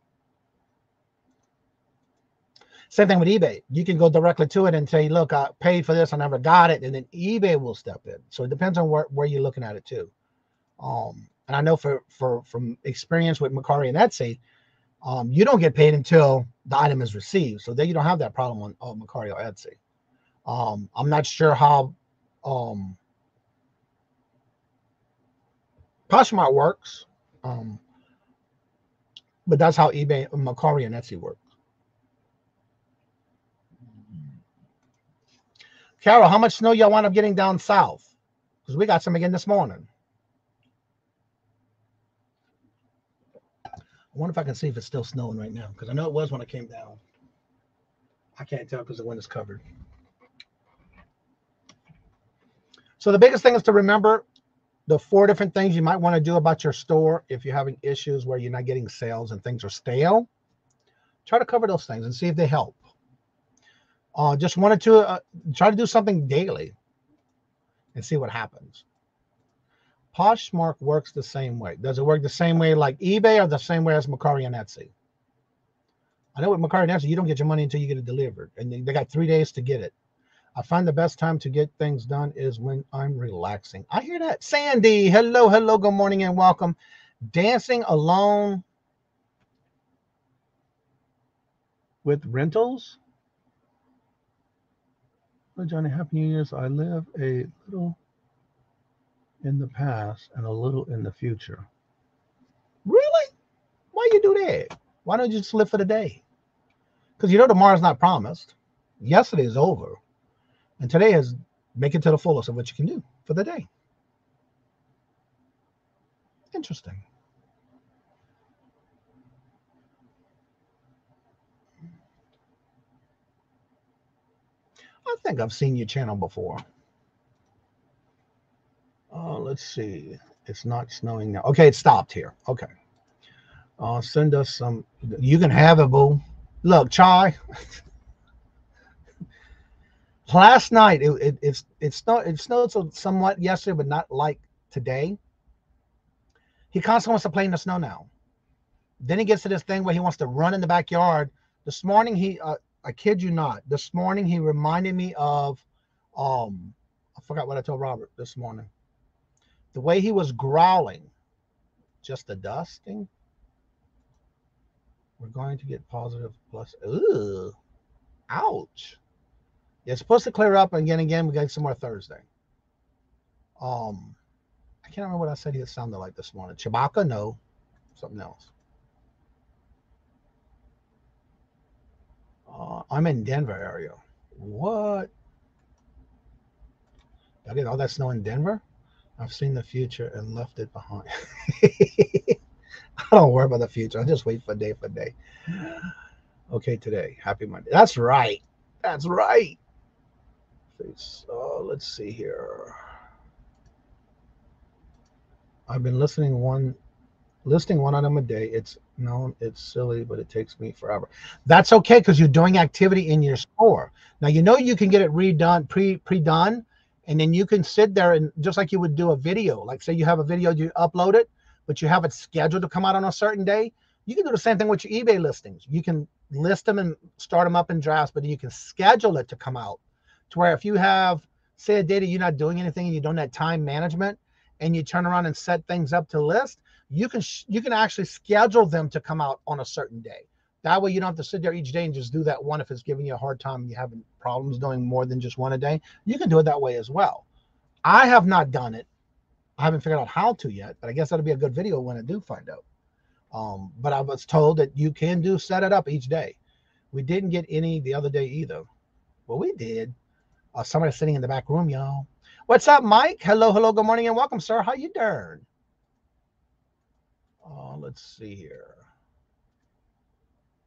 Same thing with eBay. You can go directly to it and say, look, I paid for this, I never got it. And then eBay will step in. So it depends on where you're looking at it too. And I know from experience with Mercari and Etsy, you don't get paid until the item is received. So then you don't have that problem on Mercari or Etsy. I'm not sure how Poshmark works, but that's how eBay, Mercari, and Etsy work. Carol, how much snow y'all wind up getting down south? Because we got some again this morning. I wonder if I can see if it's still snowing right now, because I know it was when I came down. I can't tell because the wind is covered. So the biggest thing is to remember the 4 different things you might want to do about your store if you're having issues where you're not getting sales and things are stale. Try to cover those things and see if they help. Just wanted to try to do something daily and see what happens. Poshmark works the same way. Does it work the same way like eBay or the same way as Mercari and Etsy? I know with Mercari and Etsy, you don't get your money until you get it delivered. And they got 3 days to get it. I find the best time to get things done is when I'm relaxing. I hear that. Sandy, hello, good morning, and welcome. Dancing alone with rentals? Hello, Johnny, happy New Year's. I live a little in the past and a little in the future. Really? Why you do that? Why don't you just live for the day? Because you know tomorrow's not promised. Yesterday is over. And today is make it to the fullest of what you can do for the day. Interesting. I think I've seen your channel before. Let's see. It's not snowing now. Okay, it stopped here. Okay. Send us some. You can have it, boo. Look, Chai. Last night it snowed somewhat yesterday, but not like today. He constantly wants to play in the snow now. Then he gets to this thing where he wants to run in the backyard. This morning I kid you not, this morning he reminded me of I forgot what I told Robert this morning. The way he was growling, just the dusting. We're going to get positive plus. Ooh, ouch. Yeah, it's supposed to clear up again. We got some more Thursday. I can't remember what I said he sounded like this morning. Chewbacca? No, something else. I'm in Denver area. What? I did all that snow in Denver? I've seen the future and left it behind. I don't worry about the future. I just wait for day. Okay, today. Happy Monday. That's right. That's right. Let's see here. I've been listing one item a day. It's silly, but it takes me forever. That's okay because you're doing activity in your store. Now you can get it redone, pre-done, and then you can sit there and just like you would do a video. Like say you have a video, you upload it, but you have it scheduled to come out on a certain day. You can do the same thing with your eBay listings. You can list them and start them up in drafts, but then you can schedule it to come out to where if you have, say, a day that you're not doing anything and you don't have time management and you turn around and set things up to list, you can actually schedule them to come out on a certain day. That way you don't have to sit there each day and just do that one if it's giving you a hard time and you're having problems doing more than just one a day. You can do it that way as well. I have not done it. I haven't figured out how to yet, but I guess that'll be a good video when I do find out. But I was told that you can set it up each day. We didn't get any the other day either. Well, we did. Somebody sitting in the back room, y'all. What's up, Mike? Hello, good morning and welcome, sir. How you doing? Let's see here.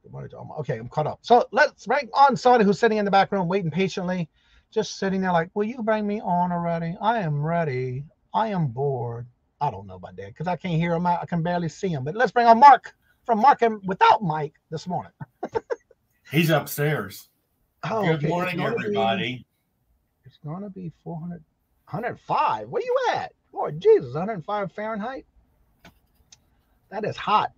Good morning to all. Okay, I'm caught up. So let's bring on somebody who's sitting in the back room waiting patiently, just sitting there like, will you bring me on already? I am ready. I am bored. I don't know about that because I can't hear him. I can barely see him. But let's bring on Mark from Mark and Without Mike this morning. He's upstairs. Oh, good okay. morning, everybody. It's going to be 105. Where you at? Lord Jesus, 105 Fahrenheit? That is hot.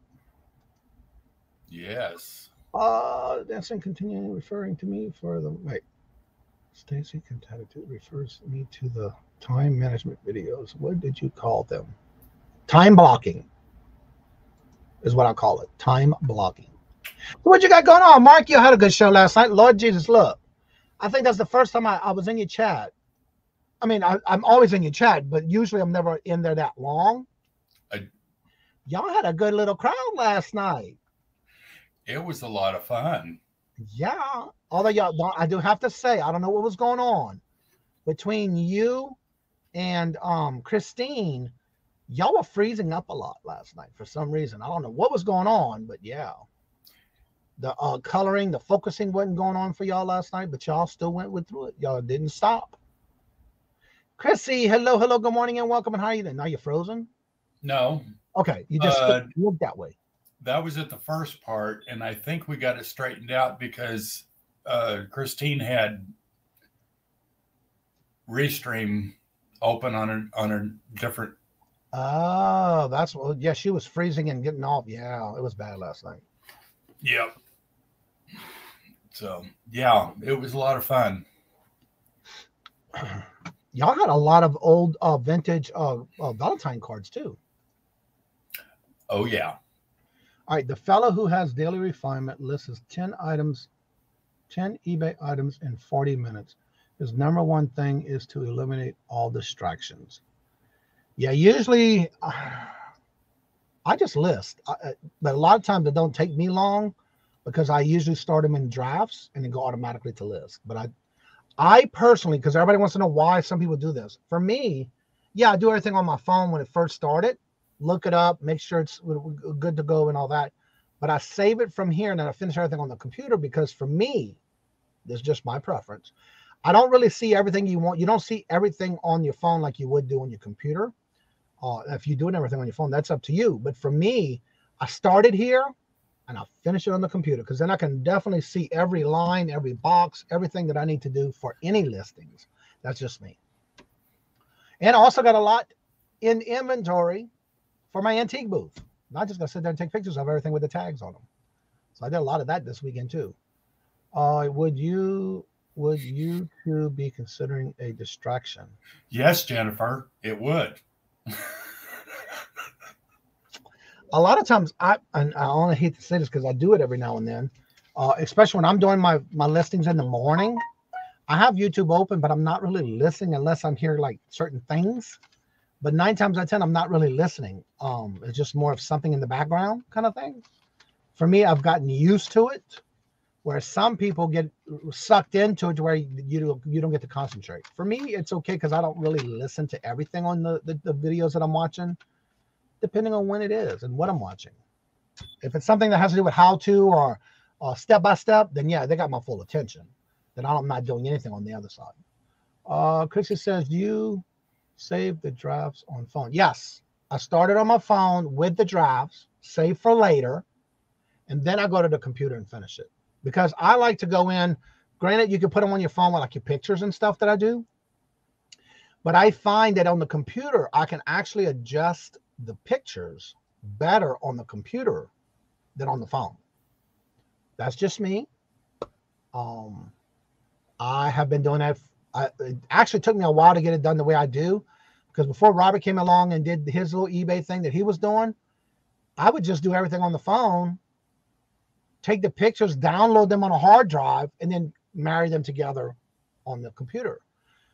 Yes. Dancing continuing referring to me for the wait. Stacy Contattitude refers me to the time management videos. What did you call them? Time blocking is what I call it. Time blocking. What you got going on, Mark? You had a good show last night. Lord Jesus, look. I think that's the first time I was in your chat. I mean, I'm always in your chat, but usually I'm never in there that long. Y'all had a good little crowd last night. It was a lot of fun. Yeah. Although y'all don't, I do have to say, I don't know what was going on between you and Christine. Y'all were freezing up a lot last night for some reason. I don't know what was going on, but yeah. The coloring, the focusing wasn't going on for y'all last night, but y'all still went through it. Y'all didn't stop. Chrissy, hello, good morning and welcome. And how are you then? Now you're frozen? No. Okay, you just look that way. That was at the first part, and I think we got it straightened out because Christine had Restream open on a different. Oh, that's what. Yeah, she was freezing and getting off. Yeah, it was bad last night. Yep. So yeah, it was a lot of fun. Y'all had a lot of old vintage Valentine cards too. Oh yeah. All right, the fellow who has daily refinement lists 10 eBay items in 40 minutes. His number one thing is to eliminate all distractions. Yeah, usually I just list, but a lot of times it don't take me long because I usually start them in drafts and then go automatically to list. But I personally, because everybody wants to know why some people do this. For me, yeah, I do everything on my phone when it first started. Look it up, make sure it's good to go and all that. But I save it from here and then I finish everything on the computer because for me, this is just my preference. I don't really see everything you want. You don't see everything on your phone like you would do on your computer. If you're doing everything on your phone, that's up to you. But for me, I started here and I'll finish it on the computer because then I can definitely see every line, every box, everything that I need to do for any listings. That's just me. And I also got a lot in inventory for my antique booth. I'm not just gonna sit there and take pictures of everything with the tags on them. So I did a lot of that this weekend too. Would you two be considering a distraction? Yes, Jennifer, it would. A lot of times I only hate to say this because I do it every now and then, especially when I'm doing my listings in the morning. I have YouTube open, but I'm not really listening unless I'm hearing like certain things. But 9 times out of 10, I'm not really listening. It's just more of something in the background kind of thing. For me, I've gotten used to it, where some people get sucked into it to where you don't get to concentrate. For me, it's okay because I don't really listen to everything on the videos that I'm watching, depending on when it is and what I'm watching. If it's something that has to do with how-to or step-by-step, then yeah, they got my full attention. Then I'm not doing anything on the other side. Chrissy says you save the drafts on phone. Yes, I started on my phone with the drafts, save for later, and then I go to the computer and finish it. Because I like to go in, granted, you can put them on your phone with like your pictures and stuff that I do, but I find that on the computer, I can actually adjust the pictures better on the computer than on the phone. That's just me. I have been doing that. It actually took me a while to get it done the way I do, because before Robert came along and did his little eBay thing that he was doing, I would just do everything on the phone, take the pictures, download them on a hard drive, and then marry them together on the computer.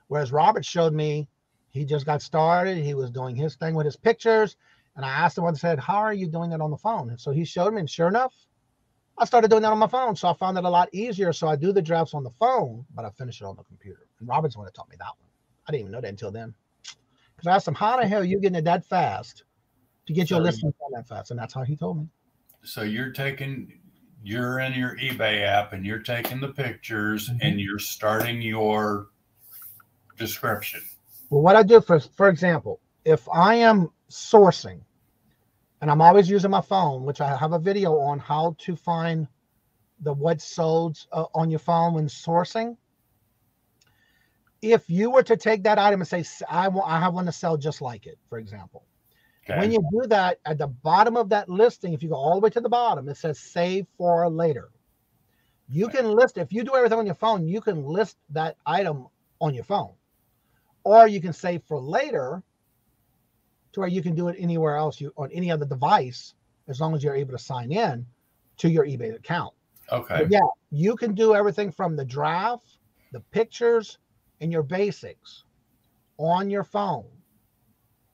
Whereas Robert showed me, he just got started. He was doing his thing with his pictures. And I asked him, I said, how are you doing it on the phone? And so he showed me, and sure enough, I started doing that on my phone. So I found it a lot easier. So I do the drafts on the phone, but I finish it on the computer. And Robert's the one that taught me that one. I didn't even know that until then. Because I asked him, how the hell are you getting it that fast to get your listing done that fast? And that's how he told me. So you're in your eBay app and you're taking the pictures and you're starting your description. Well, what I do, for example, if I am sourcing, and I'm always using my phone, which I have a video on how to find the what solds on your phone when sourcing. If you were to take that item and say, I have one to sell just like it, for example. Okay. When you do that, at the bottom of that listing, if you go all the way to the bottom, it says save for later. You can list, if you do everything on your phone, you can list that item on your phone. Or you can save for later, to where you can do it anywhere else, on any other device, as long as you're able to sign in to your eBay account. Okay. But yeah, you can do everything from the draft, the pictures, and your basics on your phone,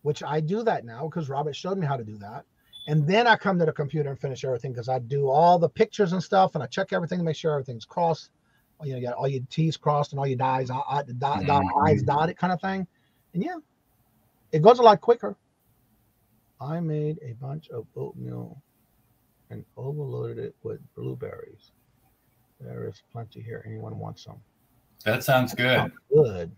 which I do that now because Robert showed me how to do that. And then I come to the computer and finish everything, because I do all the pictures and stuff, and I check everything to make sure everything's crossed. You know, you got all your T's crossed and all your I's dotted kind of thing. And yeah, it goes a lot quicker. I made a bunch of oatmeal and overloaded it with blueberries. There is plenty here. Anyone want some? That sounds good. Sounds good.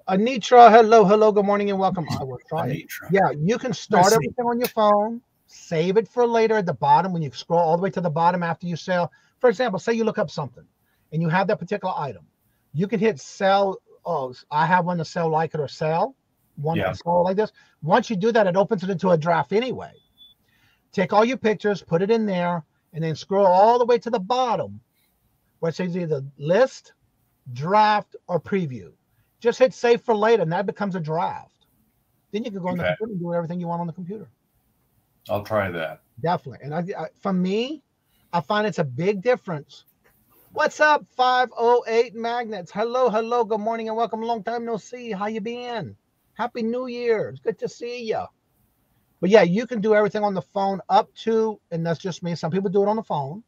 Anitra, hello, good morning and welcome. I will try it. Yeah, you can start everything on your phone, save it for later at the bottom when you scroll all the way to the bottom after you sell. For example, say you look up something and you have that particular item. You can hit sell. Oh, I have one to sell, like it or sell. One to sell like this. Once you do that, it opens it into a draft anyway. Take all your pictures, put it in there, and then scroll all the way to the bottom where it says either list, draft, or preview. Just hit save for later, and that becomes a draft. Then you can go on the computer and do everything you want on the computer. I'll try that. Definitely. And for me, I find it's a big difference. What's up, 508 Magnets? Hello, good morning and welcome. Long time no see. How you been? Happy New Year. It's good to see you. But yeah, you can do everything on the phone up to, and that's just me. Some people do it on the phone.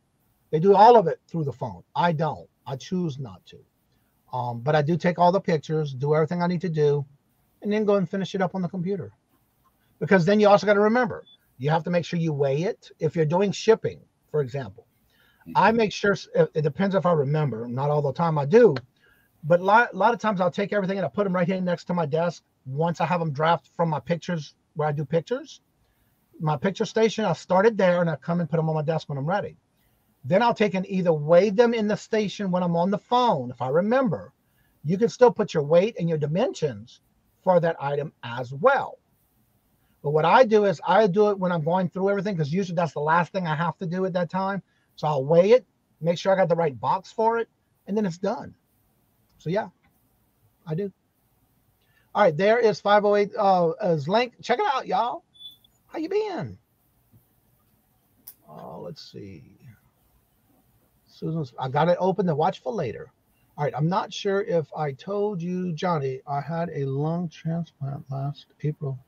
They do all of it through the phone. I don't. I choose not to. But I do take all the pictures, do everything I need to do, and then go and finish it up on the computer. Because then you also got to remember, you have to make sure you weigh it. If you're doing shipping, for example, I make sure, it depends if I remember. Not all the time I do. But a lot of times I'll take everything and I put them right here next to my desk. Once I have them drafted from my pictures, where I do pictures, my picture station, I'll start it there and I come and put them on my desk when I'm ready. Then I'll take and either weigh them in the station when I'm on the phone. If I remember, you can still put your weight and your dimensions for that item as well. But what I do is I do it when I'm going through everything, because usually that's the last thing I have to do at that time. So I'll weigh it, make sure I got the right box for it, and then it's done. So yeah, I do. All right, there is 508 as link. Check it out, y'all. How you been? Let's see. Susan's, I got it open to watch for later. All right, I'm not sure if I told you, Johnny, I had a lung transplant last April.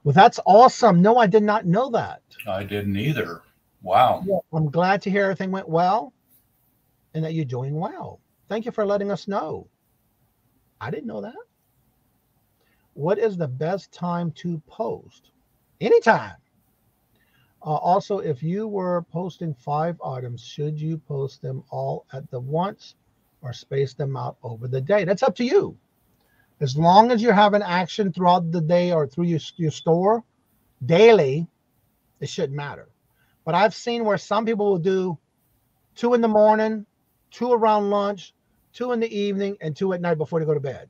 Well, that's awesome. No, I did not know that. I didn't either. Wow. Yeah, I'm glad to hear everything went well and that you're doing well. Thank you for letting us know. I didn't know that. What is the best time to post? Anytime. Also, if you were posting 5 items, should you post them all at the once or space them out over the day. That's up to you. As long as you're having action throughout the day or through your store daily, it shouldn't matter. But I've seen where some people will do 2 in the morning, 2 around lunch, 2 in the evening, and 2 at night before they go to bed.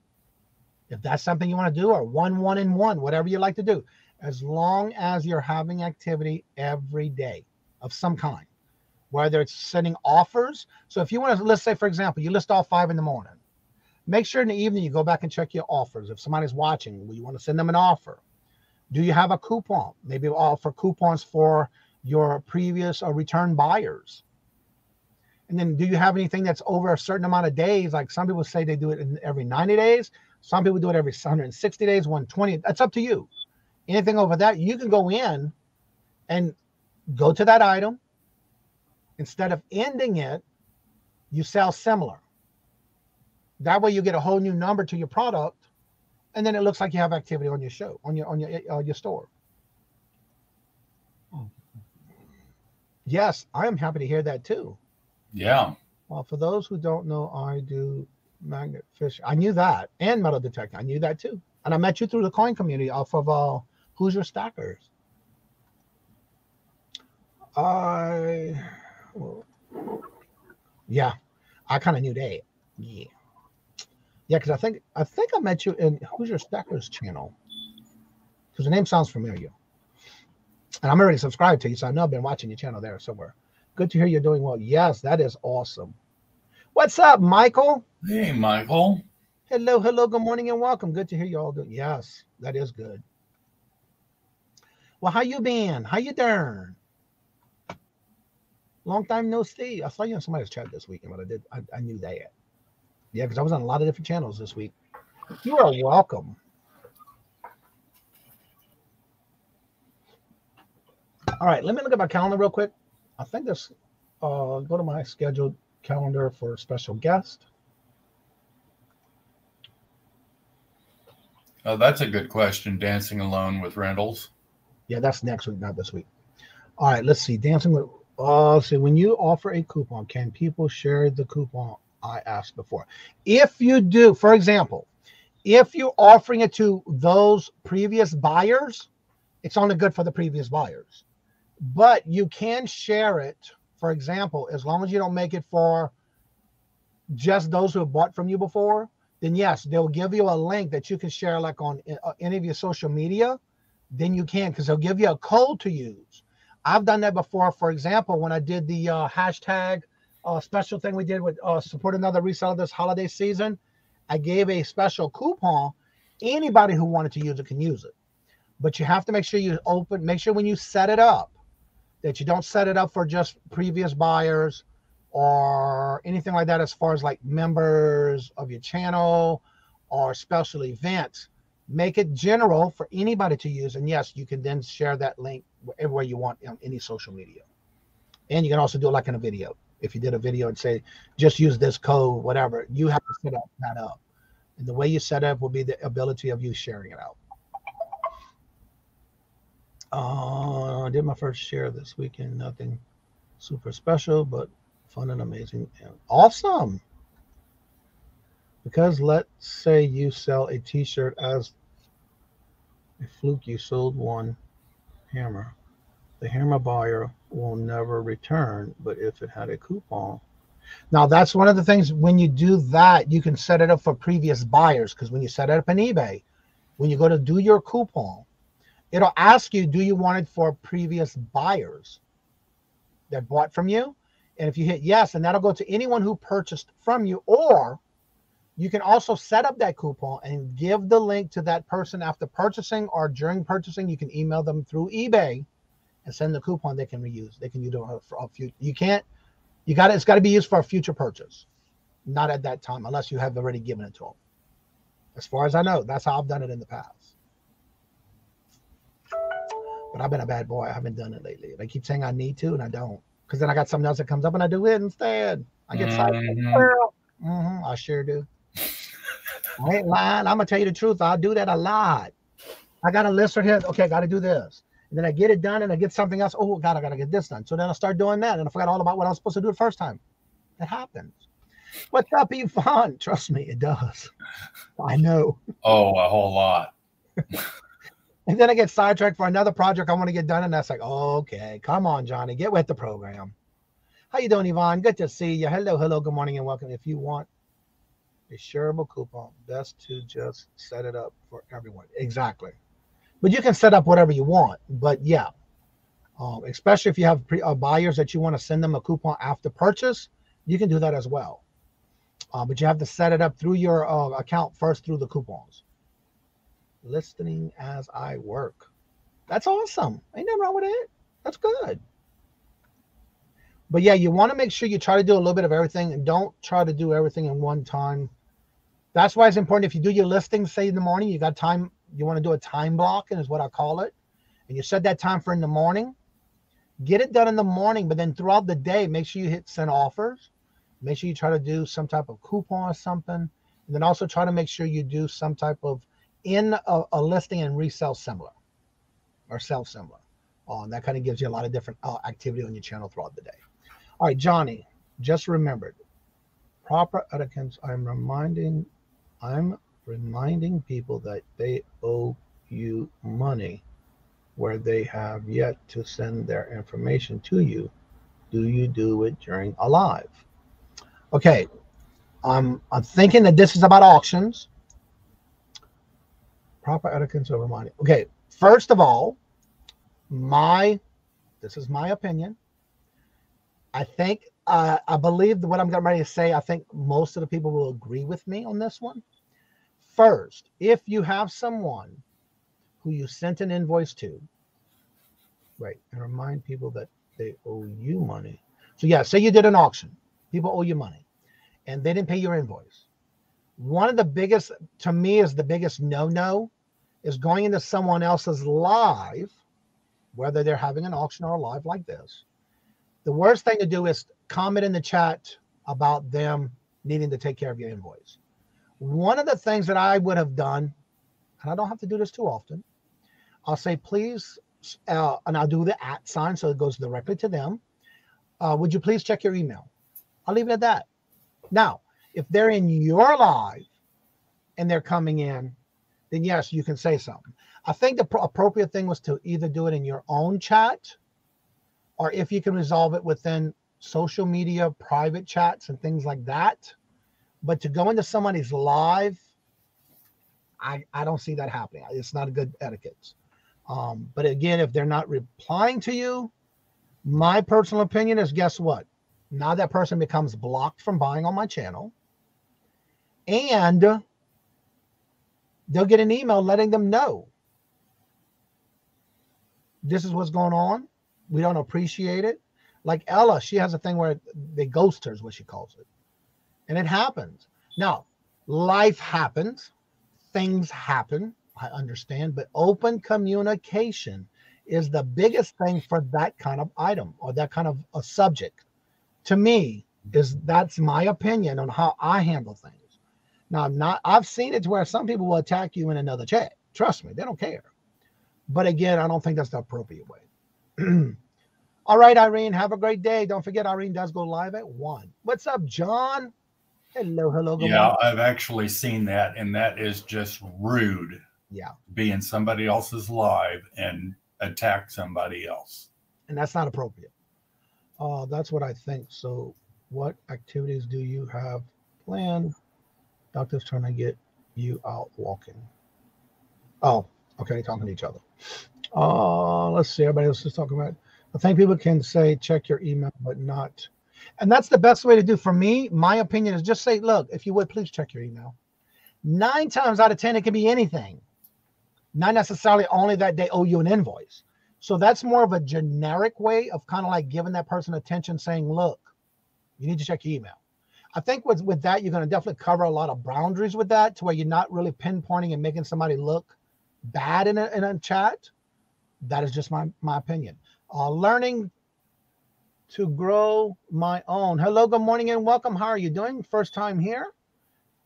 If that's something you want to do, or 1, 1, and 1, whatever you like to do, as long as you're having activity every day of some kind, whether it's sending offers. So if you want to, let's say, for example, you list off 5 in the morning, make sure in the evening you go back and check your offers. If somebody's watching, you want to send them an offer. Do you have a coupon? Maybe offer coupons for your previous or return buyers. And then do you have anything that's over a certain amount of days? Like some people say they do it in every 90 days. Some people do it every 160 days, 120. That's up to you. Anything over that, you can go in and go to that item. Instead of ending it, you sell similar. That way you get a whole new number to your product, and then it looks like you have activity on your show, on your store. Yes, I am happy to hear that too. Yeah. Well, for those who don't know, I do magnet fish. I knew that, and metal detecting. I knew that too. And I met you through the coin community off of Who's Your Stackers. Yeah, I kind of knew that. Yeah, because I think I met you in Who's Your Stackers channel, because the name sounds familiar. And I'm already subscribed to you, so I know I've been watching your channel there somewhere. Good to hear you're doing well. Yes, that is awesome. What's up, Michael? Hey, Michael. Hello, good morning and welcome. Good to hear you all doing. Yes, that is good. Well, how you been? How you doing? Long time no see. I saw you on somebody's chat this weekend, but I knew that. Yeah, because I was on a lot of different channels this week. You are welcome. All right, let me look at my calendar real quick. I think this, go to my scheduled calendar for a special guest. Oh, that's a good question. Dancing alone with rentals. Yeah, that's next week, not this week. All right, let's see. Dancing with, let's see. When you offer a coupon, can people share the coupon? I asked before. If you do, for example, if you're offering it to those previous buyers, it's only good for the previous buyers. But you can share it, for example, as long as you don't make it for just those who have bought from you before, then yes, they'll give you a link that you can share like on any of your social media. Then you can, because they'll give you a code to use. I've done that before. For example, when I did the hashtag special thing we did with support another reseller this holiday season, I gave a special coupon. Anybody who wanted to use it can use it. But you have to make sure you make sure when you set it up, that you don't set it up for just previous buyers or anything like that as far as like members of your channel or special events. Make it general for anybody to use. And yes, you can then share that link everywhere you want on any social media. And you can also do it like in a video. If you did a video and say, just use this code, whatever, you have to set that up. And the way you set up will be the ability of you sharing it out. I did my first share this weekend. Nothing super special, but fun and amazing and awesome. Because let's say you sell a t-shirt as a fluke, you sold one hammer. The hammer buyer will never return, but if it had a coupon. Now that's one of the things, when you do that, you can set it up for previous buyers, because when you set it up in eBay, when you go to do your coupon, it'll ask you, do you want it for previous buyers that bought from you? And if you hit yes, and that'll go to anyone who purchased from you, or you can also set up that coupon and give the link to that person after purchasing or during purchasing. You can email them through eBay and send the coupon they can reuse. They can use it for a future. It's got to be used for a future purchase, not at that time, unless you have already given it to them. As far as I know, that's how I've done it in the past. But I've been a bad boy. I haven't done it lately. They keep saying I need to, and I don't. Because then I got something else that comes up, and I do it instead. I get sidetracked. I sure do. I ain't lying. I'm going to tell you the truth. I do that a lot. I got a list right here. Okay, I got to do this. And then I get it done, and I get something else. Oh, God, I got to get this done. So then I start doing that, and I forgot all about what I was supposed to do the first time. It happens. What's up, Yvonne? Trust me, it does. I know. Oh, a whole lot. And then I get sidetracked for another project I want to get done, and that's like, okay, come on, Johnny, get with the program. How you doing, Yvonne? Good to see you. Hello, good morning, and welcome. If you want a shareable coupon, best to just set it up for everyone. Exactly. But you can set up whatever you want. But yeah, especially if you have buyers that you want to send them a coupon after purchase, you can do that as well. But you have to set it up through your account first through the coupons. Listening as I work. That's awesome. Ain't nothing wrong with it. That's good. But yeah, you want to make sure you try to do a little bit of everything and don't try to do everything in one time. That's why it's important. If you do your listings, say in the morning, you got time, you want to do a time blocking is what I call it. And you set that time for in the morning, get it done in the morning, but then throughout the day, make sure you hit send offers. Make sure you try to do some type of coupon or something. And then also try to make sure you do some type of in a listing and resell similar or sell similar. That kind of gives you a lot of different activity on your channel throughout the day. All right, Johnny, just remembered. Proper etiquette. I'm reminding people that they owe you money where they have yet to send their information to you. Do you do it during a live? Okay, I'm thinking that this is about auctions. Proper etiquette over money. Okay, first of all, this is my opinion. I think, I believe what I'm getting ready to say, I think most of the people will agree with me on this one. First, if you have someone who you sent an invoice to, right, and remind people that they owe you money. So yeah, say you did an auction, people owe you money, and they didn't pay your invoice. One of the biggest, to me, is the biggest no-no is going into someone else's live, whether they're having an auction or a live like this. The worst thing to do is comment in the chat about them needing to take care of your invoice. One of the things that I would have done, and I don't have to do this too often, I'll say, please, and I'll do the @ sign so it goes directly to them. Would you please check your email? I'll leave it at that. Now, if they're in your live and they're coming in, then yes, you can say something. I think the appropriate thing was to either do it in your own chat, or if you can resolve it within social media, private chats and things like that. But to go into somebody's live, I don't see that happening. It's not a good etiquette. But again, if they're not replying to you, my personal opinion is, guess what? Now that person becomes blocked from buying on my channel, and they'll get an email letting them know this is what's going on. We don't appreciate it. Like Ella, she has a thing where they ghost her, is what she calls it. And it happens. Now, life happens. Things happen. I understand. But open communication is the biggest thing for that kind of item or that kind of a subject. To me, that's my opinion on how I handle things. Now, I've seen it to where some people will attack you in another chat. Trust me, they don't care. But again, I don't think that's the appropriate way. All right, Irene, have a great day. Don't forget, Irene does go live at 1. What's up, John? Hello. Good morning. I've actually seen that, and that is just rude. Yeah. Be in somebody else's live and attack somebody else. And that's not appropriate. That's what I think. So what activities do you have planned? Doctor's trying to get you out walking. Oh, okay, talking to each other. Let's see, everybody else is talking about it. I think people can say, check your email, but not. And that's the best way to do. For me, my opinion is just say, look, if you would, please check your email. 9 times out of 10, it can be anything. Not necessarily only that they owe you an invoice. So that's more of a generic way of kind of like giving that person attention, saying, look, you need to check your email. I think with that, you're going to definitely cover a lot of boundaries with that, to where you're not really pinpointing and making somebody look bad in a chat. That is just my opinion. Learning to grow my own. Hello, good morning, and welcome. How are you doing? First time here?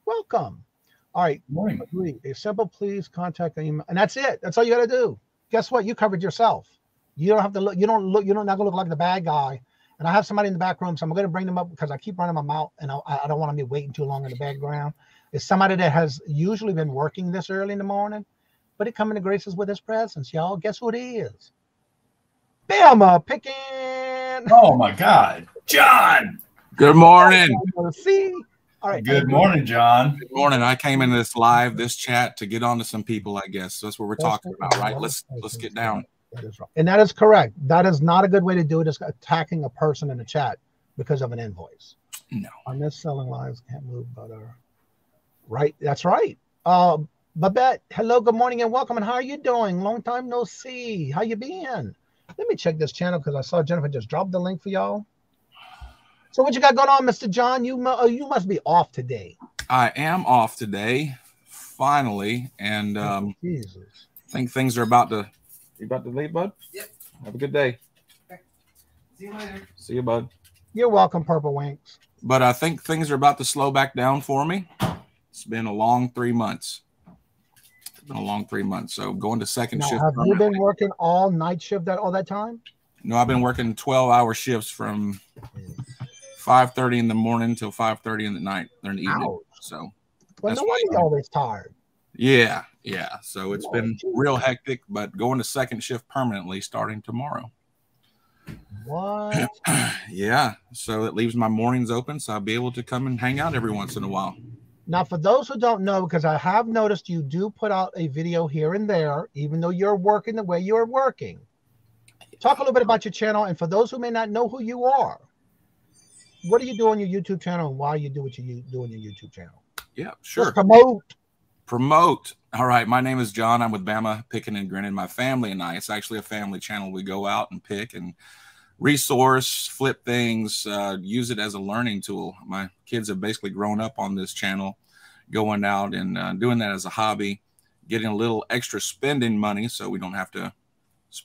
Welcome. All right. Morning. Agree. A simple please contact email. And that's it. That's all you got to do. Guess what? You covered yourself. You don't have to look. You're not going to look like the bad guy And I have somebody in the back room, so I'm going to bring them up because I keep running my mouth, and I don't want to be waiting too long in the background. It's somebody that has usually been working this early in the morning, but it coming to graces with his presence, y'all. Guess who it is? Bama picking. Oh my God, John. Good morning. See. All right. Good morning, John. Good morning. I came into this chat to get on to some people, I guess. So that's what we're talking about, right? Let's get down. That is right. And that is correct. That is not a good way to do it, is attacking a person in the chat because of an invoice. No. On this selling lives can't move butter. Right. That's right. Babette, hello, good morning and welcome. And how are you doing? Long time no see. How you been? Let me check this channel because I saw Jennifer just dropped the link for y'all. So what you got going on, Mr. John? You must be off today. I am off today, finally, and Jesus. I think things are about to. You about to leave, bud? Yep. Have a good day. Okay. See you later. See you, bud. You're welcome, Purple Winks. But I think things are about to slow back down for me. It's been a long 3 months. It's been a long 3 months. So going to second shift. Have you been working all night shift all that time? No, I've been working 12-hour shifts from 5:30 in the morning till 5:30 in the night or in the evening. Ouch. So Well, no wonder you're always tired. Yeah. So it's been real hectic, but going to second shift permanently starting tomorrow. What? Yeah. So it leaves my mornings open, so I'll be able to come and hang out every once in a while. Now, for those who don't know, because I have noticed you do put out a video here and there, even though you're working the way you're working. Talk a little bit about your channel, and for those who may not know who you are, what do you do on your YouTube channel, and why you do what you do on your YouTube channel? Yeah, sure. Just promote. All right. My name is John. I'm with Bama Picking and Grinning. My family and I, it's actually a family channel. We go out and pick and resource, flip things, use it as a learning tool. My kids have basically grown up on this channel, going out and doing that as a hobby, getting a little extra spending money so we don't have to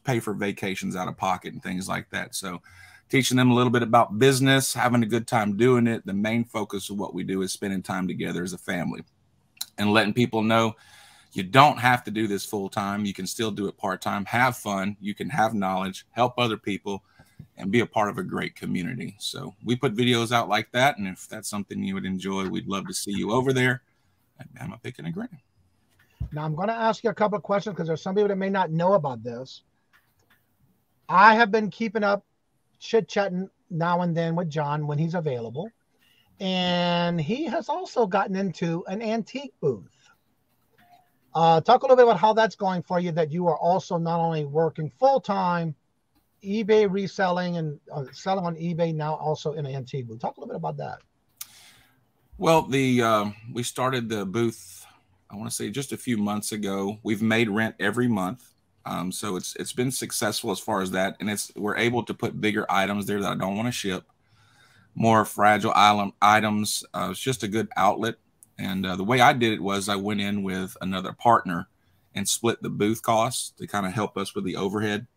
pay for vacations out of pocket and things like that. So teaching them a little bit about business, having a good time doing it. The main focus of what we do is spending time together as a family and letting people know you don't have to do this full time. You can still do it part time, have fun. You can have knowledge, help other people, and be a part of a great community. So we put videos out like that. And if that's something you would enjoy, we'd love to see you over there at Bama Picking and Grinning. Now, I'm going to ask you a couple of questions because there's some people that may not know about this. I have been keeping up, chit-chatting now and then with John when he's available. And he has also gotten into an antique booth. Talk a little bit about how that's going for you, that you are also not only working full-time, eBay reselling and selling on eBay, now also in an antique booth. Talk a little bit about that. Well, we started the booth, I want to say just a few months ago. We've made rent every month. So it's been successful as far as that. And we're able to put bigger items there that I don't want to ship, more fragile items. It's just a good outlet. And the way I did it was I went in with another partner and split the booth costs to kind of help us with the overhead.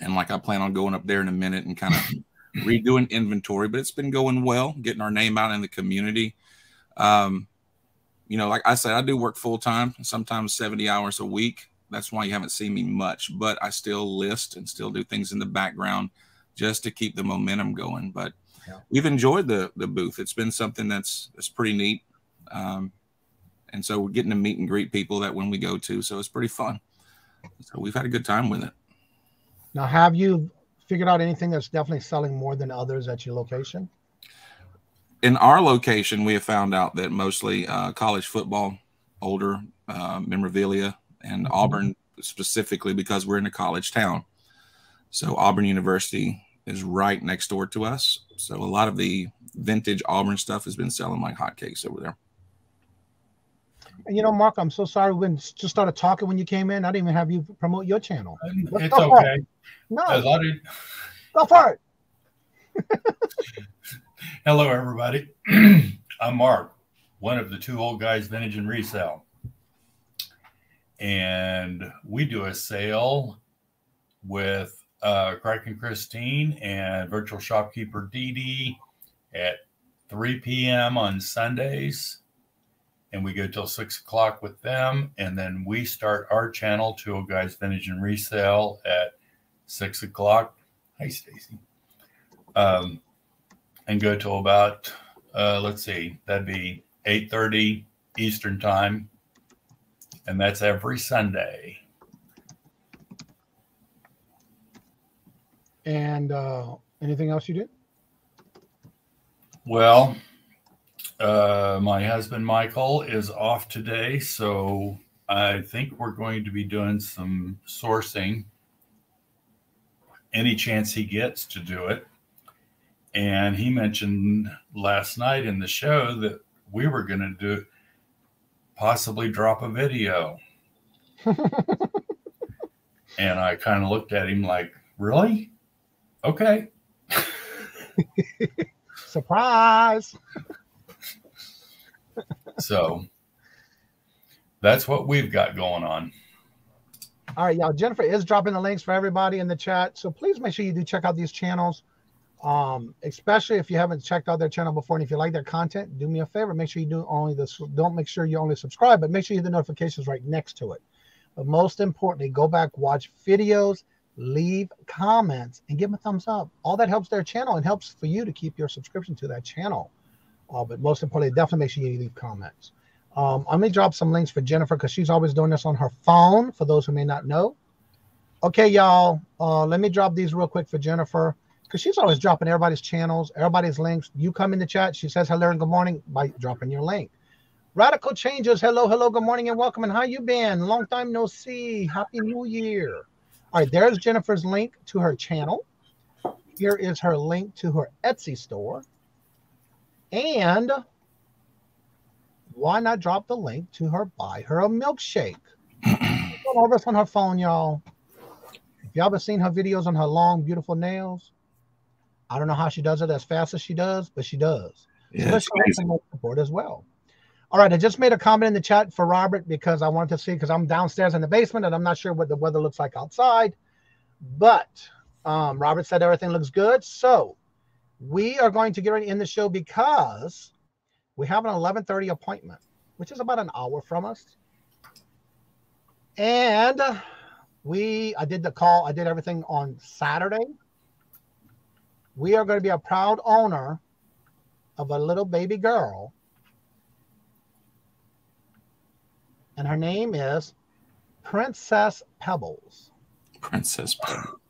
And like I plan on going up there in a minute and kind of redoing inventory, but it's been going well, getting our name out in the community. You know, like I said, I do work full time, sometimes 70 hours a week. That's why you haven't seen me much, but I still list and still do things in the background just to keep the momentum going. But we've enjoyed the booth. It's been something that's pretty neat. And so we're getting to meet and greet people that when we go to, so it's pretty fun. So we've had a good time with it. Now, have you figured out anything that's definitely selling more than others at your location? In our location, we have found out that mostly college football, older memorabilia, and Auburn specifically because we're in a college town. So Auburn University is right next door to us. So a lot of the vintage Auburn stuff has been selling like hotcakes over there. And you know, Mark, I'm so sorry we just started talking when you came in. I didn't even have you promote your channel. It's okay. No, Go for it. Hello, everybody. I'm Mark, one of the two old guys, Vintage and Resell. And we do a sale with Craig and Christine and virtual shopkeeper Dee Dee at 3 p.m. on Sundays. And we go till 6 o'clock with them. And then we start our channel, Two Old Guys Vintage and Resell, at 6 o'clock. Hi, Stacy. and go till about, let's see, that'd be 8:30 Eastern time. And that's every Sunday. And anything else you do? Well, my husband Michael is off today, so I think we're going to be doing some sourcing any chance he gets to do it. And he mentioned last night in the show that we were going to possibly drop a video. And I kind of looked at him like, really? Okay. Surprise. So that's what we've got going on. All right, y'all. Jennifer is dropping the links for everybody in the chat. So please make sure you do check out these channels. Especially if you haven't checked out their channel before, and if you like their content, do me a favor, make sure you do only this. Don't make sure you only subscribe, but make sure you hit the notifications right next to it. But most importantly, go back, watch videos, leave comments, and give them a thumbs up. All that helps their channel and helps for you to keep your subscription to that channel. But most importantly, definitely make sure you leave comments. Let me drop some links for Jennifer because she's always doing this on her phone, for those who may not know. Okay, y'all, let me drop these real quick for Jennifer, because she's always dropping everybody's channels, everybody's links. You come in the chat, she says hello and good morning by dropping your link. Radical Changes, hello, good morning and welcome. And how you been? Long time no see. Happy New Year. All right, there's Jennifer's link to her channel. Here is her link to her Etsy store. And why not drop the link to her Buy Her a Milkshake? All this on her phone, y'all. If y'all ever seen her videos on her long, beautiful nails, I don't know how she does it as fast as she does, but she does. Yeah, so let's support as well. All right, I just made a comment in the chat for Robert because I wanted to see, because I'm downstairs in the basement and I'm not sure what the weather looks like outside. But Robert said everything looks good. So we are going to get ready to end the show because we have an 11:30 appointment, which is about an hour from us. And I did the call. I did everything on Saturday. We are going to be a proud owner of a little baby girl. And her name is Princess Pebbles. Princess Pebbles.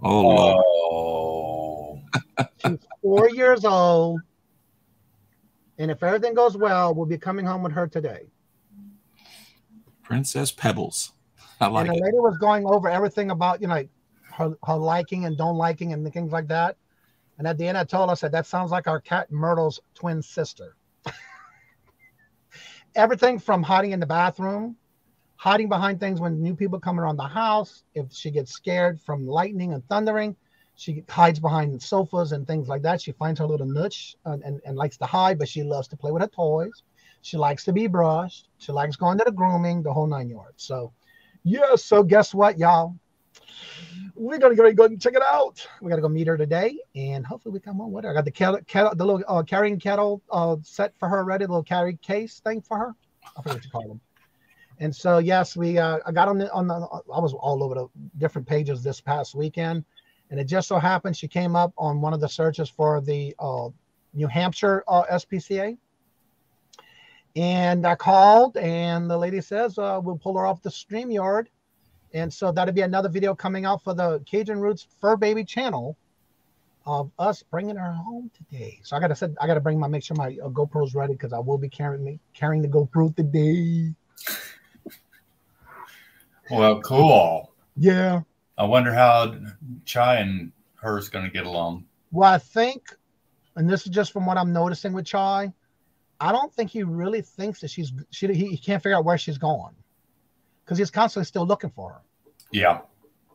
Oh. She's 4 years old. And if everything goes well, we'll be coming home with her today. Princess Pebbles. I like it. And the lady was going over everything about, like her liking and don't liking and things like that. And at the end, I told her, I said, that sounds like our cat Myrtle's twin sister. Everything from hiding in the bathroom, hiding behind things when new people come around the house. If she gets scared from lightning and thundering, she hides behind sofas and things like that. She finds her little niche and likes to hide, but she loves to play with her toys. She likes to be brushed. She likes going to the grooming, the whole 9 yards. So, yeah, so guess what, y'all? We're going to go and check it out. We got to go meet her today, and hopefully we come home with her. I got the little carrying kettle set for her ready, the little carry case thing for her. I forget what you call them. And so, yes, I got I was all over the different pages this past weekend, and it just so happened she came up on one of the searches for the New Hampshire SPCA. And I called, and the lady says, we'll pull her off the StreamYard. And so that'll be another video coming out for the Cajun Roots Fur Baby channel of us bringing her home today. So I got to make sure my GoPro's ready, because I will be carrying the GoPro today. Well, cool. Yeah. I wonder how Chai and her is going to get along. Well, I think, and this is just from what I'm noticing with Chai, I don't think he really thinks that he can't figure out where she's going, because he's constantly still looking for her. Yeah.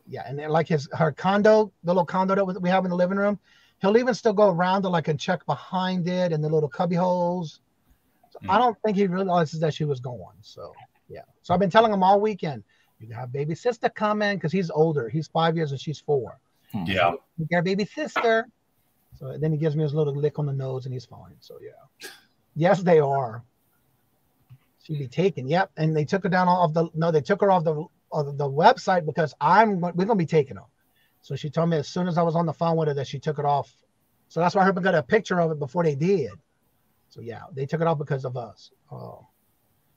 Yeah, and then like her condo, the little condo that we have in the living room, he'll even still go around to and check behind it and the little cubby holes. So I don't think he realizes that she was gone. So yeah. So I've been telling him all weekend, you can have baby sister come in, because he's older. He's 5 years and she's 4. Yeah. So you got baby sister. So then he gives me his little lick on the nose and he's fine. So yeah. Yes, they are. She'd be taken. Yep. And they took her down they took her off the website, because we're going to be taking her. So she told me as soon as I was on the phone with her that she took it off. So that's why I got a picture of it before they did. So yeah, they took it off because of us.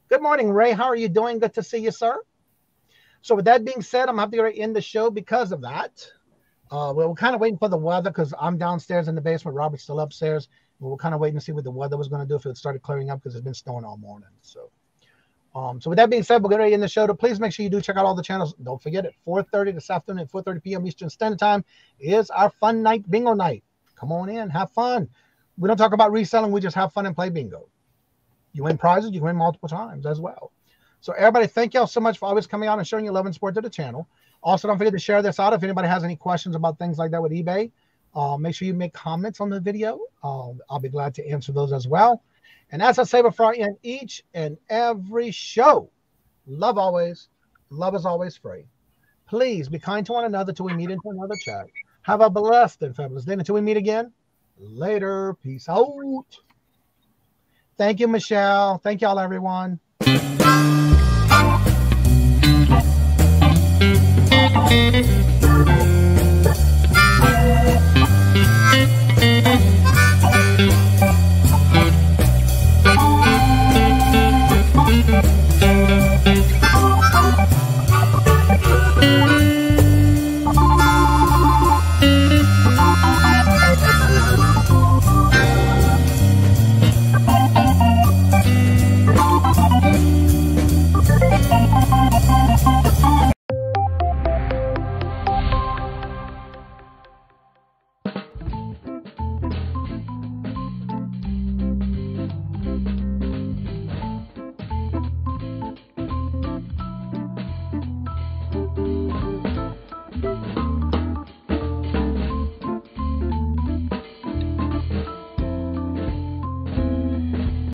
Good morning, Ray. How are you doing? Good to see you, sir. So with that being said, I'm going to have to end the show because of that. We're kind of waiting for the weather because I'm downstairs in the basement. Robert's still upstairs. We're kind of waiting to see what the weather was going to do if it started clearing up because it's been snowing all morning. So with that being said, we're going to end the show. Please make sure you do check out all the channels. Don't forget at 4:30 this afternoon at 4:30 p.m. Eastern Standard Time is our fun night bingo night. Come on in, have fun. We don't talk about reselling. We just have fun and play bingo. You win prizes. You win multiple times as well. So everybody, thank y'all so much for always coming out and showing your love and support to the channel. Also, don't forget to share this out. If anybody has any questions about things like that with eBay, make sure you make comments on the video. I'll be glad to answer those as well. And as I say before I end each and every show, love always, love is always free. Please be kind to one another till we meet into another chat. Have a blessed and fabulous day until we meet again. Later. Peace out. Thank you, Michelle. Thank y'all, everyone.